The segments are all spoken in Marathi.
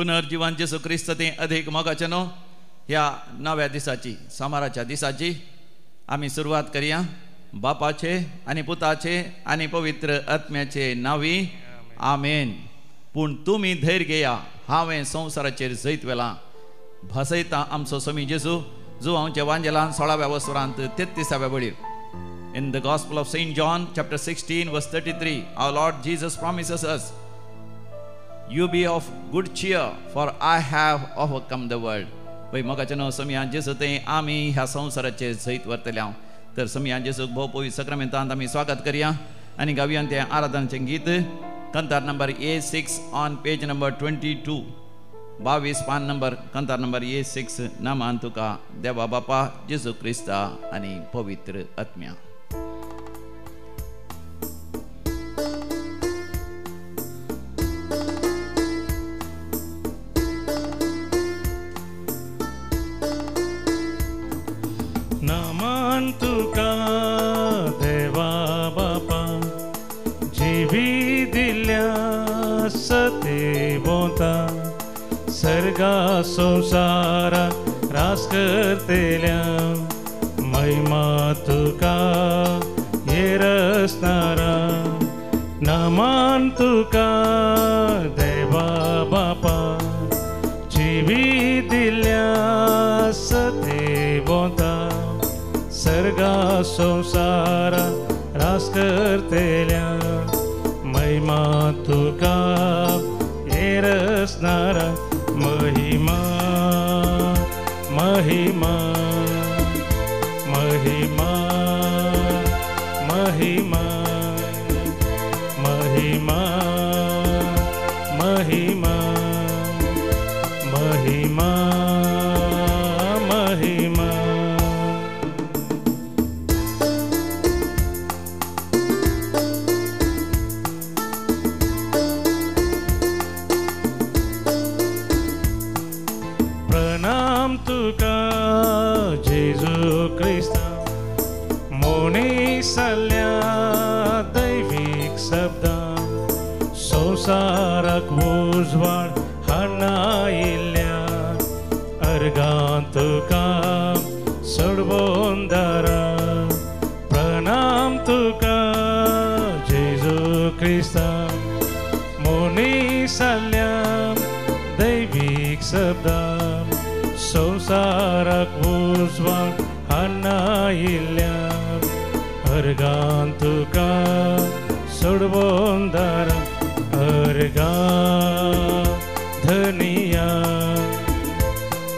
पुनर्जीवन जेसू ख्रिस्त ते अधिक मोगाचे न्हू ह्या नव्या दिसाची सोमाराच्या दिसाची आमी सुरवात करुया बापाचे आनी पुताचे आनी पवित्र आत्म्याचे नावी आमेन. पूण तुमी धैर्य घेया हांवें संवसाराचेर जैत वेलां भासयता आमचो समी जेजू जो आमच्या वांजेलान 16व्या वसरांत 33व्या बळीर. In the Gospel of Saint John chapter 16 verse 33 our Lord Jesus promises us, you be of good cheer for I have overcome the world. पळय मोगाचें न्हू समियान जेजू ते आमी ह्या संवसाराचे जैत व्हरतले तर समियान जेजूक भोव पवित्र सक्रामेंतांत आमी स्वागत करया आनी गावया तें आराधनाचें गीत कंतार number A6 on page number 22 22 पान नंबर कंतार नंबर A6 नामान तुका देवा बापा जेजू क्रिस्ता आनी पवित्र आत्म्या. नामान तुका देवा बापा जिवी दिल्या सते बोता सर्गा संसारा रास करतेल्या महिमा तुका येरसनारा. नामान तुका देवा बापा जिवी दिल्या सते बोता सर्गा संसारा रास करतेल्या महिमा तुका येरसनारा. महिमा महिमा महिमा महिमा महिमा महिमा महिमा महिमा. प्रणाम तुका जेजू क्रिस्ता मोनिसल्या दैविक शब्दा संसाराक उजवाड हाडनायिल्ल्या अर्गां तुका सोडवून दारा. प्रणाम तुका जेजू क्रिस्ता मोनिसल्या दैविक शब्दा संसाराक उजवाड हाडनायिल्ल्या अर्गां तुका सोडवून दारा. अर्गां धनिया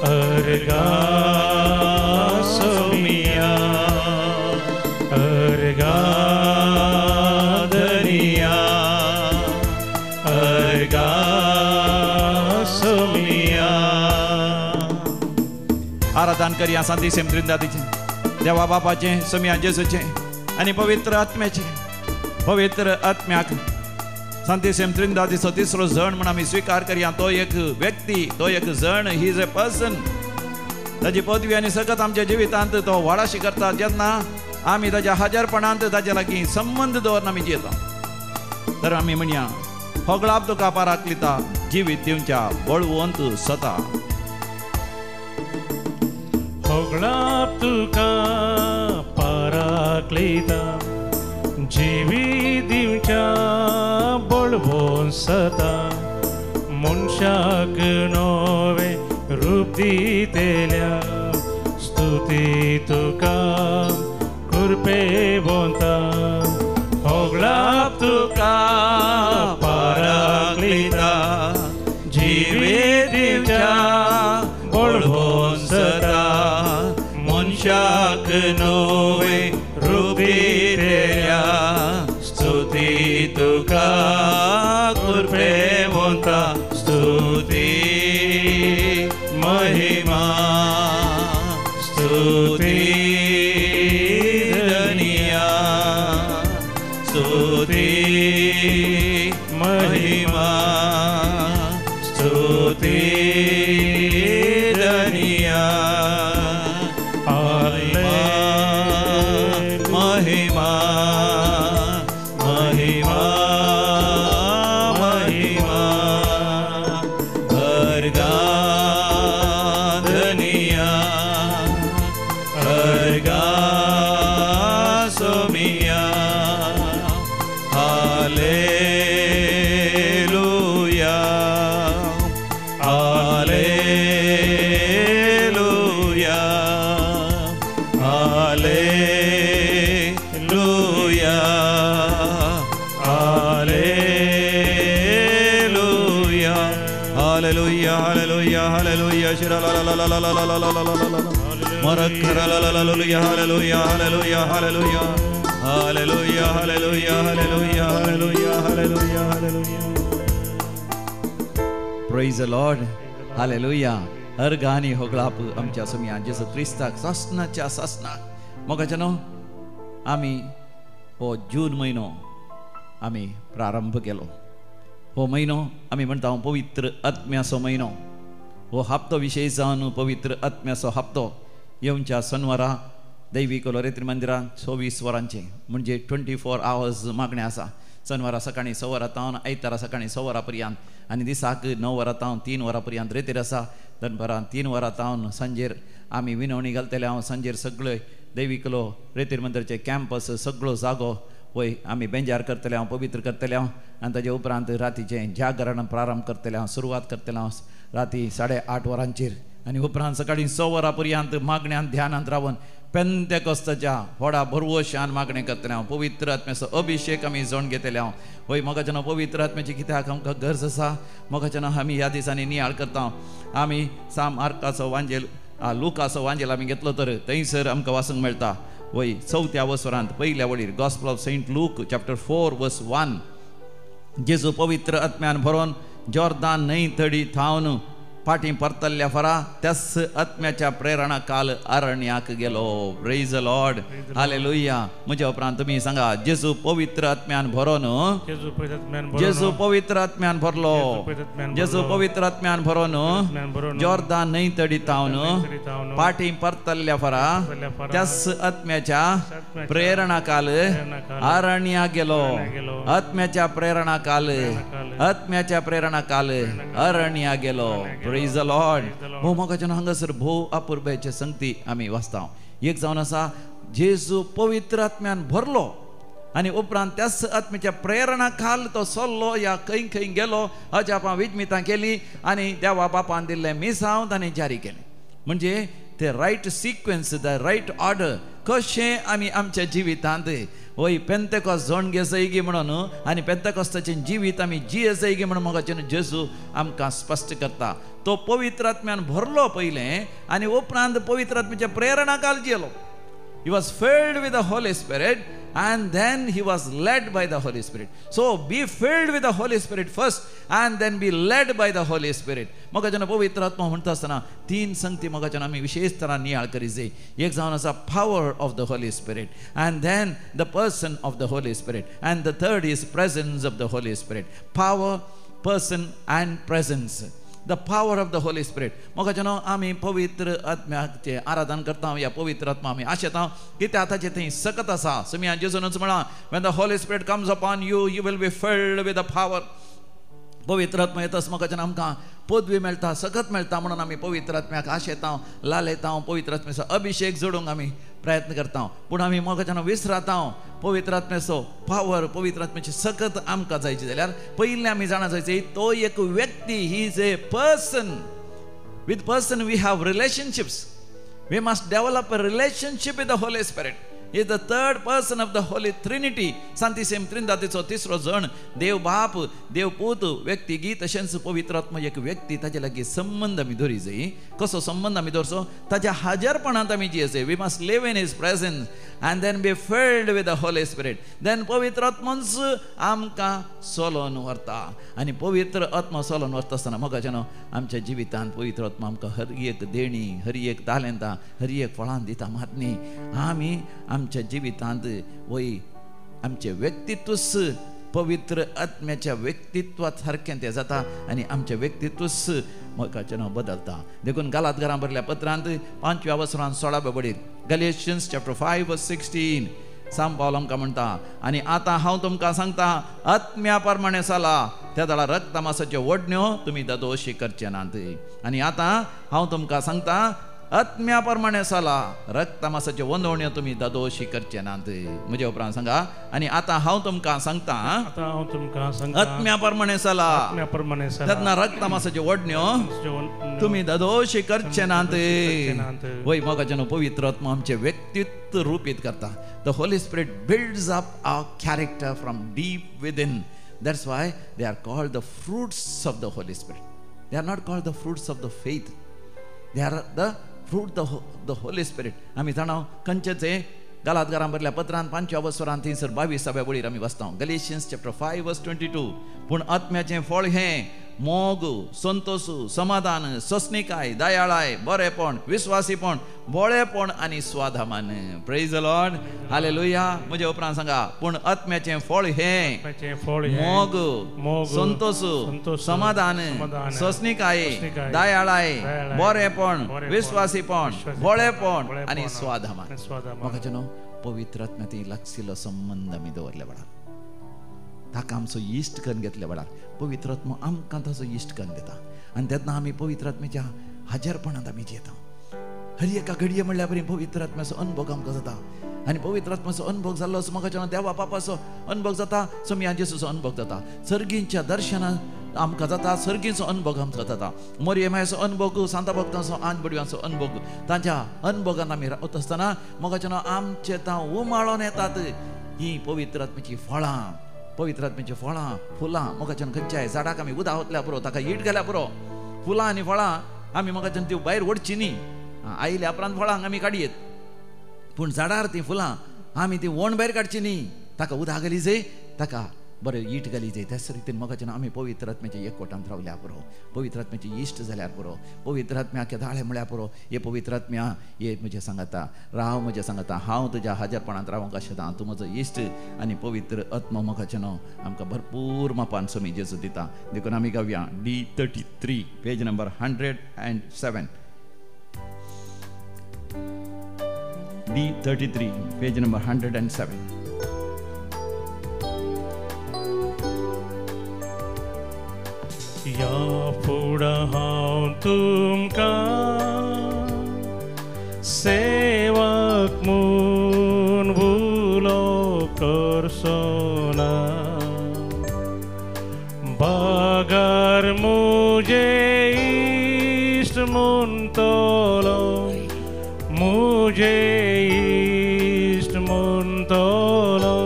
अर्गां सोमिया अर्गां धनिया अर्गां सोमिया. आराधन करुया सांती सेम त्रिंदातीचे देवा बापाचे समिया जेजूचे आनी पवित्र आत्म्याक सांती सेम त्रिंदातीचो तिसरो जण म्हण आमी स्वीकार करुया. तो एक व्यक्ती तो एक जण ही इज ए पर्सन. ताची पदवी आनी सगत आमच्या जिवितांत तो व्हडाशी करता जेन्ना आमी ताच्या हजरपणांत ताचे लागीं संबंध दवरून आमी जियेता. तर आमी म्हणया होगळाप तुका पाराकलिता जिवीत दिवच्या बळवंत सता. होगळाप तुका पाराकलिता जिवी दिवच्या बळवून सता. मनशाक नवे रूप दितेल्या स्तुती तुका कृपे बोंता. होगळाप तुका पाराकलिता जिवी दिवच्या बळवून सता. मनशाक नवे रूप दितेल्या स्तुती तुका कृपे बोंता. स्तुती महिमा स्तुती धनिया स्तुती महिमा स्तुती धनिया. महिमा महिमा महिमा Hallelujah, hallelujah, hallelujah. Shira la la la la la la la la la la la la. Marakara la la la la. Hallelujah, hallelujah, hallelujah. Hallelujah, hallelujah, hallelujah, hallelujah, hallelujah, hallelujah. Praise the Lord. Hallelujah. हर गाणी होगळाप आमच्या सुमिया जेसू क्रिस्ताक सासनाच्या सासनाक मोगाचनो आमी हो जून म्हयनो आमी प्रारंभ केलो. हो म्हयनो आमी म्हणटा पवित्र आत्म्याचो म्हयनो. हो हप्तो विशेष जावन पवित्र आत्म्याचो हप्तो येवच्या शनिवारा दैवीक लोरेत्री मंदिरांत 24 वरांचे म्हणजे 24 hours मागणे आसा. शनिवारा सकाळी 6 वरां आयतारा सकाळी 6 वरां पर्यंत आनी दिसाक 9 वरां 3 वरां पर्यंत रेतीर आसा. दनपरां 3 वरां सांजेर आमी विनवणी घालतले. हांव सांजेर सगळे दैविकलो रेतीर मंदिराचे कॅम्पस सगळो जागो वय आमी बेंजार करतले. हांव पवित्र करतले हांव आनी ताजे उपरांत रातीचें जागरण प्रारंभ करतले. हांव सुरवात करतले हांव राती 8:30 वरांचेर आनी उपरांत सकाळी 6 वरां पर्यंत मागण्यांत ध्यानांत रावन पेंतेकोस्ताच्या व्हडा भरवशान मागणे करतले. हांव पवित्र आत्म्याचो अभिशेक आमी जोण घेतले. हांव वय मोगाच्यान पवित्र आत्म्याची कित्याक आमकां गरज आसा. मोगाच्यान आमी ह्या दिसांनी नियाळ करता. आमी मार्काचो वांजेल लुकाचो वांजेल आमी घेतलो तर थंयसर आमकां वाचूंक मेळटा. वय 4व्या वसरांत पहिल्या वडीर gospel of saint Luke chapter 4:1 जेजू पवित्र आत्म्यान भरोवन जॉर्दान न्हंय तडी थावन फाटी परतल्ल्या फरा त्याच आत्म्याच्या प्रेरणा काल अरण्याक गेलो. Praise the Lord. हालेलुया. म्हज्या उपरांत तुमी सांगा जेजू पवित्र आत्म्यान भरोवन जेजू पवित्र आत्म्यान भरलो. जेजू पवित्र आत्म्यान भरोवन जॉर्दान न्हंय तडी थावन फाटी परतल्ल्या फरा त्याच आत्म्याच्या प्रेरणा काल अरण्याक गेलो. आत्म्याच्या प्रेरणा काल आत्म्याच्या प्रेरणा काल अरण्याक गेलो. Praise the Lord. हो मोगाच्यान हांगासर भोव अपुर्बाचे संगती आमी वाचता. एक जावन आसा जेजू पवित्र आत्म्यान भरलो आनी उपरांत त्याच आत्म्याच्या प्रेरणा खाल तो चल्लो या खंय खंय गेलो अजापां विजमितां केली आनी देवा बापान दिल्ले मिसांव ताणें जारी केलें. म्हणजे ते right sequence the right order कशें आमी आमच्या जिवितांत वय पेंतेकोस्त जोण घेसयगी म्हणून आनी पेंतेकोस्ताचें जिवीत आमी जियेसयगी म्हणून मोगाचें जेजू आमकां स्पश्ट करता. तो पवित्र आत्म्यान भरलो पयलें आनी उपरांत पवित्र आत्म्याच्या प्रेरणा काल जियेलो. He was filled with the Holy Spirit and then he was led by the Holy Spirit. So be filled with the Holy Spirit first and then be led by the Holy Spirit. मोगाच्यान पवित्र आत्मा म्हणटा आसतना 3 संगती मोगाच्यान आमी विशेष तरान नियाळ करी जाय. एक जावन आसा power of the Holy Spirit and then the person of the Holy Spirit and the third is presence of the Holy Spirit. Power, person and presence. The power of the Holy Spirit. मोगाच्यान आमी पवित्र आत्म्याचे आराधन करता. या पवित्र आत्मा आमी आशेता कित्याक आतांचे थंय सकत आसा. सुमिया जेजूनच म्हणा when the Holy Spirit comes upon you you will be filled with the power. पवित्र आत्मा येताच मोगाच्यान आमकां पदवी मेळटा सकत मेळटा म्हणून आमी पवित्र आत्म्याक आशेता लालयता. पवित्र आत्म्याचो अभिशेक जोडूंक आमी प्रयत्न करता. पूण आमी मोगाच्यान विसराता पवित्र आत्म्याचो पावर पवित्र आत्म्याची सकत आमकां जायची जाल्यार पयलीं आमी जाणा जायची तो एक व्यक्ती. He is a person. With person we have relationships. We must develop a relationship with the Holy Spirit. is the third person of the Holy Trinity. सांतिसेम त्रिंदातेचो तिसरो जण देव बाप देव पूत व्यक्तिगीत अशेंच पवित्र आत्मा एक व्यक्ती ताजे लागीं संबंध आमी धरी जाय. कसो संबंध आमी धरचो ताज्या हाजरपणांत आमी जियेचे. We must live in his presence and then be filled with the Holy Spirit. then पवित्र आत्माच आमकां सोलोन व्हरता आनी पवित्र आत्मा सोलोन व्हरता आसतना मोगाच्यान आमच्या जिवितांत पवित्र आत्मा आमकां हर एक देणी हर एक तालेंतां हर एक फळां दिता. मात न्ही आमी आमच्या जिवितांत वय आमचे व्यक्तित्वच पवित्र आत्म्याच्या व्यक्तित्वात सारकें तें जाता आनी आमचें व्यक्तित्वच मोगाच्यान बदलता. देखून गालातकारां बरयल्या पत्रांत 5व्या वसरांत 16व्या बडीर गॅलेशियन्स चॅप्टर 5:16 सांब पावलो आमकां म्हणटा आनी आतां हांव तुमकां सांगता आत्म्या प्रमाणे चला त्या दाळा रक्त मांसाच्यो वडण्यो तुमी दोशी करचे नात. आनी आतां हांव तुमकां सांगता आत्म्या प्रमाणे चला रक्त मांसाच्यो वंदवण्यो तुमी दोशी करचे नात. म्हजे उपरांत सांगा आनी आतां हांव तुमकां सांगता आत्म्या प्रमाणे चला तेन्ना रक्त मांसाच्यो वडण्यो तुमी दोशी करचे नात. वय मोगाच्यान पवित्र आत्मा आमचें व्यक्तित्व रुपीत करता. The Holy Spirit builds up our character from deep within. That's why they are called the fruits of the Holy Spirit. They are not called the fruits of the faith. They are the fruit of the Holy Spirit. आम्ही जाणा कंचेचे गलातकारां बरल्या पत्रांत 5व्या वसरांत 322व्या वळीर आमी वाचता. Galatians chapter 5 verse 22. पूण आत्म्याचें फळ हें मोग, संतोष, समाधान, सस्निकाय, दयाळाय, बरेपण, विश्वासीपण, बोळेपण आनी स्वाधामान. Praise the Lord. हालेलुया. म्हजे उपरांत सांगा. पूण आत्म्याचें फळ हें मोग, संतोष, समाधान, सस्निकाय, दयाळाय, बरेपण, विश्वासीपण, बोळेपण आनी स्वाधामान. म्हाका जाणो पवित्र आत्म्याती लागशिल्लो संबंध आमी दवरले बळा. ताका आमचो इश्ट करून घेतले बळा. पवित्र आत्मा आमकां ताचो इश्ट करून दिता आनी तेन्ना आमी पवित्र आत्म्याच्या हाजेरपणांत आमी जियेता. हर एका घडये म्हणल्यार बरी पवित्र आत्म्याचो अनुभव आमकां जाता. आनी पवित्र आत्म्याचो अनुभव जाल्लो असो म्हाका जेन्ना देवा बापाचो अनुभव जाता, समिया जेसूचो अनुभव जाता, सर्गींच्या दर्शनां आमकां जाता, सर्गीचो अनुभव आमकां जाता, मोरयेमाचो अनुभव, सांता भक्तांचो आंज बडव्यांचो अनुभव, तांच्या अनुभवान आमी रावता आसतना म्हाका जेन्ना आमचे तां उमाळोन येतात ही पवित्र आत्म्याची फळां, पवित्र आत्म्याची फळां, फुलां. म्हाका जेन्ना खंयच्याय झाडाक आमी उदक ओतल्या पुरो, ताका हीट घाल्या पुरो, फुलां आनी फळां आमी म्हाका जेन्ना ती भायर ओडची न्ही. आयल्या उपरांत फळांक आमी काडयेत, पूण झाडार ती फुलां आमी ती वण भायर काडची न्ही. ताका उदक घाली जाय, ताका बरें ईट घाली जाय. त्याच रितीन म्हाका जेन्ना आमी पवित्र आत्म्याच्या एकवटांत रावल्या पुरो, पवित्र आत्म्याची इश्ट जाल्यार पुरो, पवित्र आत्म्याक दाळे म्हळ्यार पुरो. हे पवित्र आत्म्या हे म्हजें सांगता, राव म्हजें सांगता, हांव तुज्या हाजेरपणांत रावंक आशेता. तूं म्हजो इश्ट आनी पवित्र आत्मा म्हाका जेन्ना आमकां भरपूर मापान समी जेजू दिता. देखून आमी गावया D33 page number 107. D33 page number 107. या फुडां हांव तुमकां सेवक म्हूण भुलो करचो ना. बागार मुजे इश्ट म्हणटलो, मुजे इश्ट म्हणटलो.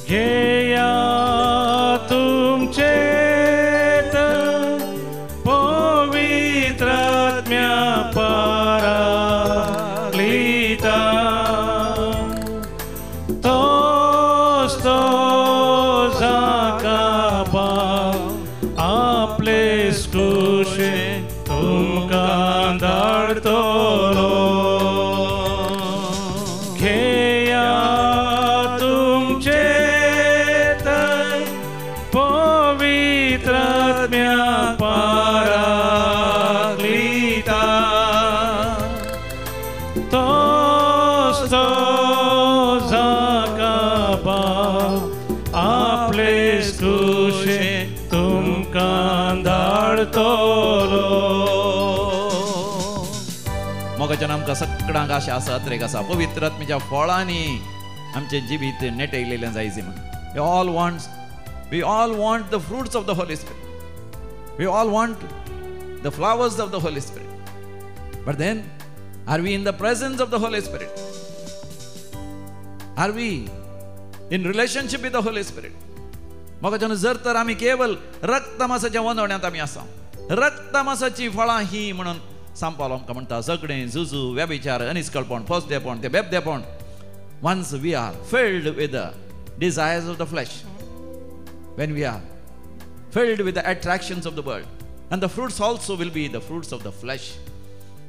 घेया पवित्र आत्म्या पाराक्लिता, तोच तो जाका आपले स्कुशे तुमकां धाडतलो. घेया तुमचे पवित्र आत्म्या पाराक्लिता, तोच तो जाका आपले स्कुशे तुमकां धाडतलो. म्हाका जेन्ना आमकां सगळ्यांक आशा आसा, अत्रेक आसा, पवित्र आत्म्याच्या फळांनी आमचें जिवीत नेटयलेलें जायचें म्हणून. We all want the fruits of the Holy Spirit. We all want the flowers of the Holy Spirit. But then, are we in the presence of the Holy Spirit? Are we in relationship with the Holy Spirit? म्हाका जेन्ना जर तर आमी केवळ रक्तमासाच्या वंदवण्यांत आमी आसा, रक्तमासाची फळां ही म्हणून सांत पावलो आमकां म्हणटा, झगडें, झुजू, व्यभिचार, अनिश्कळपण, फसदेपण, ते बेबदेपण. Once we are filled with the desires of the flesh, when we are filled with the attractions of the world, and the fruits also will be the fruits of the flesh.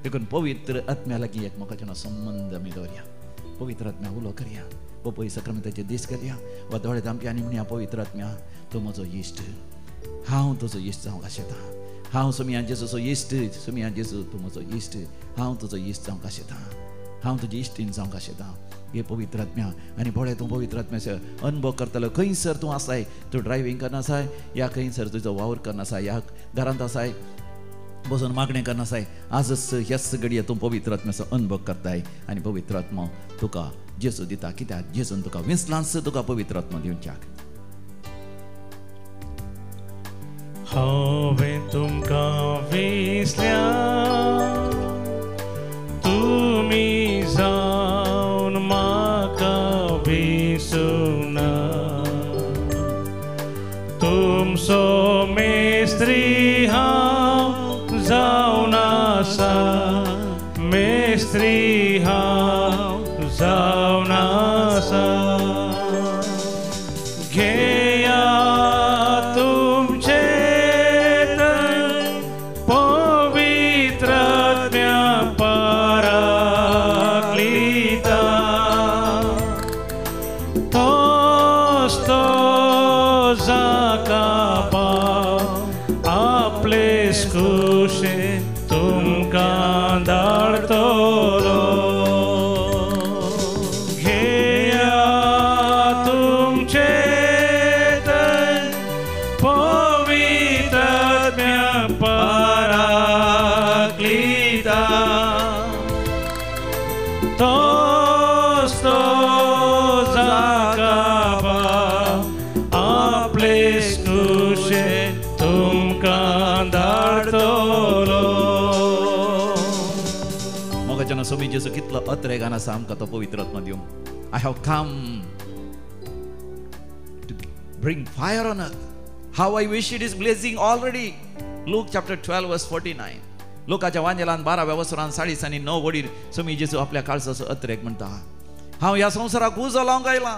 देखून पवित्र आत्म्या लागीं एकमेकांचो संबंध आमी दवरया. पवित्र आत्म्या उलो करया. पपई सक्रामेंताचे दीस घालया. वा दोळे धांपया आनी म्हणया, पवित्र आत्म्या तूं म्हजो इश्ट, हांव तुजो इश्ट जावंक आशेता. हांव समिया जेजूचो इश्ट, समिया जेजू तूं म्हजो इश्ट, हांव तुजो इश्ट जावंक आशेता, हांव तुजी इश्टीण जावंक आशेता. हे पवित्र आत्म्या आनी बोळे तूं पवित्र आत्म्याचो अनुभव करतलो. खंयसर तूं आसाय, तूं ड्रायव्हिंग करना आसाय, या खंयसर तुजो वावर करना आसाय, या घरांत आसाय, बसून मागणें करना आसाय, आजच ह्याच घडये तूं पवित्र आत्म्याचो अनुभव करताय आनी पवित्र आत्मा तुका जेजू दिता. कित्याक जेजून तुका विसलांस तुका पवित्र आत्मा दिवच्याक. हांवें तुमकां विसल्या, तुमी जावन म्हाका विसुना. तुम तुमचो मेस्त्री हांव जावन आसा, मेस्त्री हांव जावन आसा. घेया तुमचे पवित्र आत्म्या पाराक्लिता, तोच तो जाका पाव आपले स्कुशे तुमकां धाडतलो. घेया तुमचे पवित्र आत्म्या पाराक्लिता, तोच तो जाका पाव आपले स्कुशे तुमकां धाडतलो. मोगाच्यान स्वामी जेजू कितलो अत्रेगान आसा आमकां तो पवित्र आत्मा दिवंक. I have come to bring fire on earth. How I wish it is blazing already. Luke chapter 12 verse 49. लोकाच्या वांजेलान 12व्या वसरान 9:30 वडीर स्वामी जेजू आपल्या काळजाचो अत्रेक म्हणटा. हांव ह्या संवसाराक उजो लावंक आयला,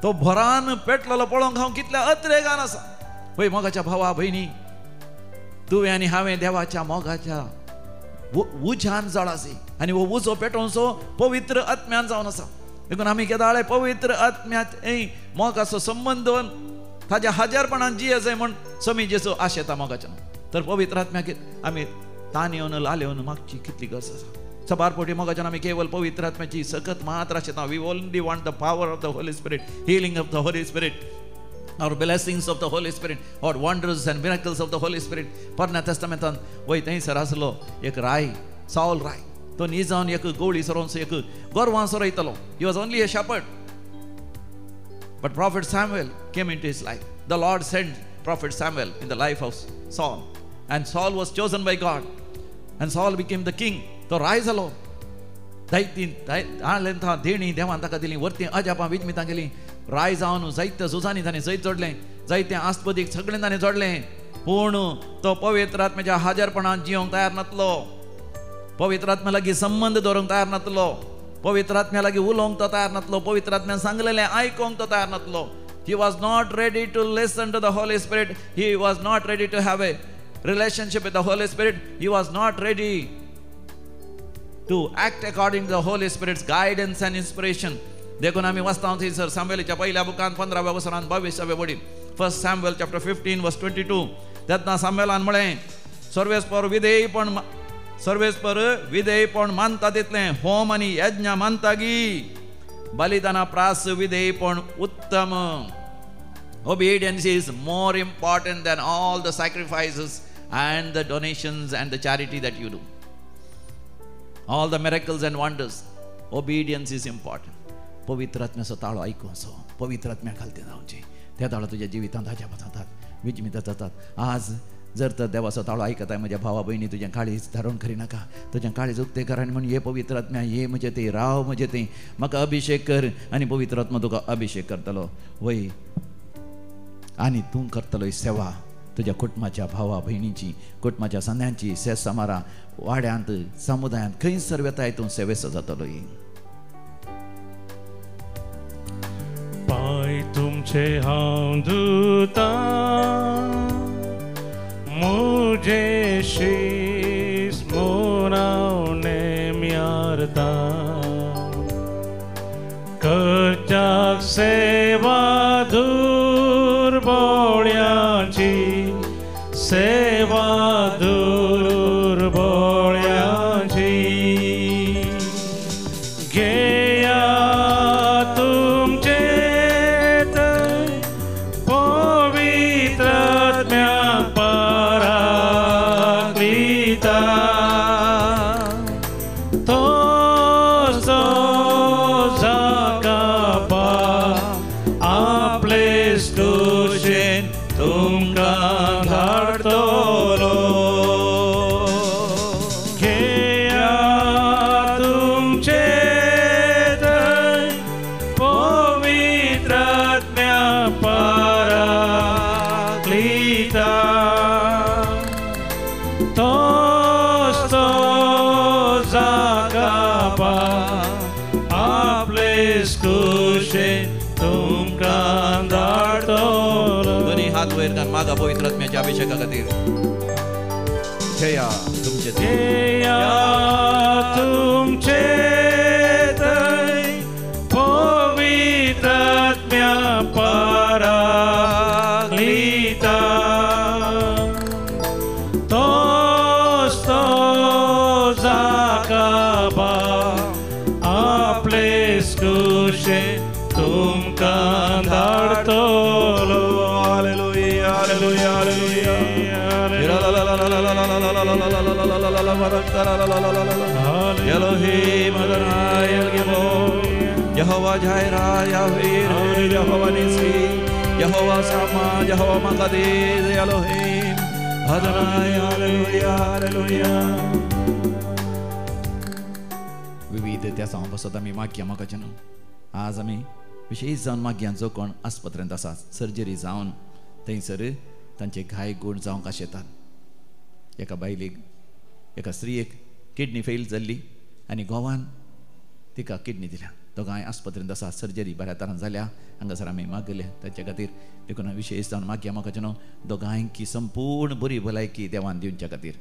तो भरान पेटलेलो पळोवंक हांव कितल्या अत्रेगान आसा. पळय मोगाच्या भावा भयणी, तुवें आनी हांवें देवाच्या मोगाच्या उज्यान जळासी आनी वो उजो पेटोवचो पवित्र आत्म्यान जावन आसा. देखून आमी केदाळे पवित्र आत्म्यात मोगाचो संबंद ताज्या हजारपणान जिये जाय म्हण स्वामी जेजू आशेता मोगाच्यान. तर पवित्र आत्म्याक आमी तान येवन लाल येवन मागची कितली गरज आसा. सबारपोटी मोगाच्यान आमी केवळ पवित्र आत्म्याची सकत मात्र आशेता. We only want the power of the Holy Spirit, healing of the Holy Spirit, or blessings of the Holy Spirit, or wonders and miracles of the Holy Spirit. परण्या टेस्टामेंटान वय थंयसर आसलो एक राय, साऊल राय. तो न्ही जावन एक गवळी सरोवन एक गोरवां सरयतलो. He was only a shepherd. But prophet Samuel came into his life. The Lord sent prophet Samuel in the life of Saul, and Saul was chosen by God, and Saul became the king. तो राय जालो. हाडलें देणी देवान ताका दिली. वरती अजापां विजमितां गेली. राय जावन जायत्या झुजांनी ताणें जैत जोडलें, जायत्या आस्पदीक सगळें ताणें जोडलें. पूण तो पवित्र आत्म्याच्या हाजरपणान जियोंक तयार नासलो. पवित्र आत्म्या लागीं संबंध दवरूंक तयार नासलो. पवित्र आत्म्या लागीं उलोवंक तो तयार नासलो. पवित्र आत्म्यान सांगलेलें आयकोंक तो तयार नासलो. He was not ready to listen to the Holy Spirit. He was not ready to have a relationship with the Holy Spirit. He was not ready to act according to the Holy Spirit's guidance and inspiration. देखून आमी वाचता थंयसर सामुएलाच्या पहिल्या बुकान 15व्या वसरान 22व्या वडील. फर्स्ट सॅम्युएल चॅप्टर 15 वर्स 22. तेन्ना सामुएलान म्हळें, सर्वेस्पर विधेयपण मानता तितलें होम आनी यज्ञ मानता गी. बलिदाना प्रास विधेयपण उत्तम. Obedience is more important than all the sacrifices and the donations and the charity that you do. All the miracles and wonders. Obedience is important. पवित्र आत्म्याचो ताळो आयकुचो, पवित्र आत्म्या खालती जावचें. त्या ताळो तुज्या जिवितांत अजाप जातात, विजमितां जातात. आज जर तर देवाचो ताळो आयकताय म्हज्या भावा भयणी, तुजें काळीज धारण करिनाका. तुजें काळीज उक्तें कर आनी म्हण हे पवित्र आत्म्या हे म्हजें तें राव म्हजें तें म्हाका अभिशेक कर आनी पवित्र आत्मा तुका अभिशेक करतलो. वय आनी तूं करतलो ही सेवा तुज्या कुटुंबाच्या भावा भयणीची, कुटुंबाच्या सन्यांची, सेस समारा वाड्यांत, समुदायांत खंयसर वेताय तूं सेवेचो जातलो. पाय तुमचे हांव धुता, मुझे शीस मोरावने म्यारता. करच्याक सेवा दुर्बळ्याची, सेवा दुर्बळ्याची. घेया तुमचे पवित्र आत्म्या पराक्लिता. तो जाका आपले स्कुशेन तुमकां धाडतलो. घेया तुमचे पवित्र आत्म्या पराक्लिता. वयर घाल मागा पवित्र आत्म्याच्या अभिषेका खातीर जया तुमचे जया तुमचे दय पवित्र आत्म्या पराक्लिता तोच तो जाकाबा आपले स्कुशे तुमकां धाडतलो हालेलुया हालेलुया हालेलुया Elohim Adonai El Gibor Jehovah Jireh Yahweh Jehovah Nissi Jehovah Shammah Jehovah Makadis Elohim Adonai Hallelujah Hallelujah विविध त्या बसत आमी मागया म्हाका जेन्ना आज आमी विशेष जावन मागया जो कोण आस्पत्रेंत आसा सर्जरी जावन थंयसर तांचे घाय गूण जावंक आशेतात एका बायलेक एका स्त्रीयेक किडनी फेल जाल्ली आनी गोवान तिका किडनी दिल्या दोगांय आस्पत्रेंत आसा सर्जरी बऱ्या तरान जाल्या हांगासर आमी मागले ताचे खातीर देखून विशेष जावन मागया म्हाका जेन्ना दोगांयकी संपूर्ण बरी भलायकी देवान दिवच्या खातीर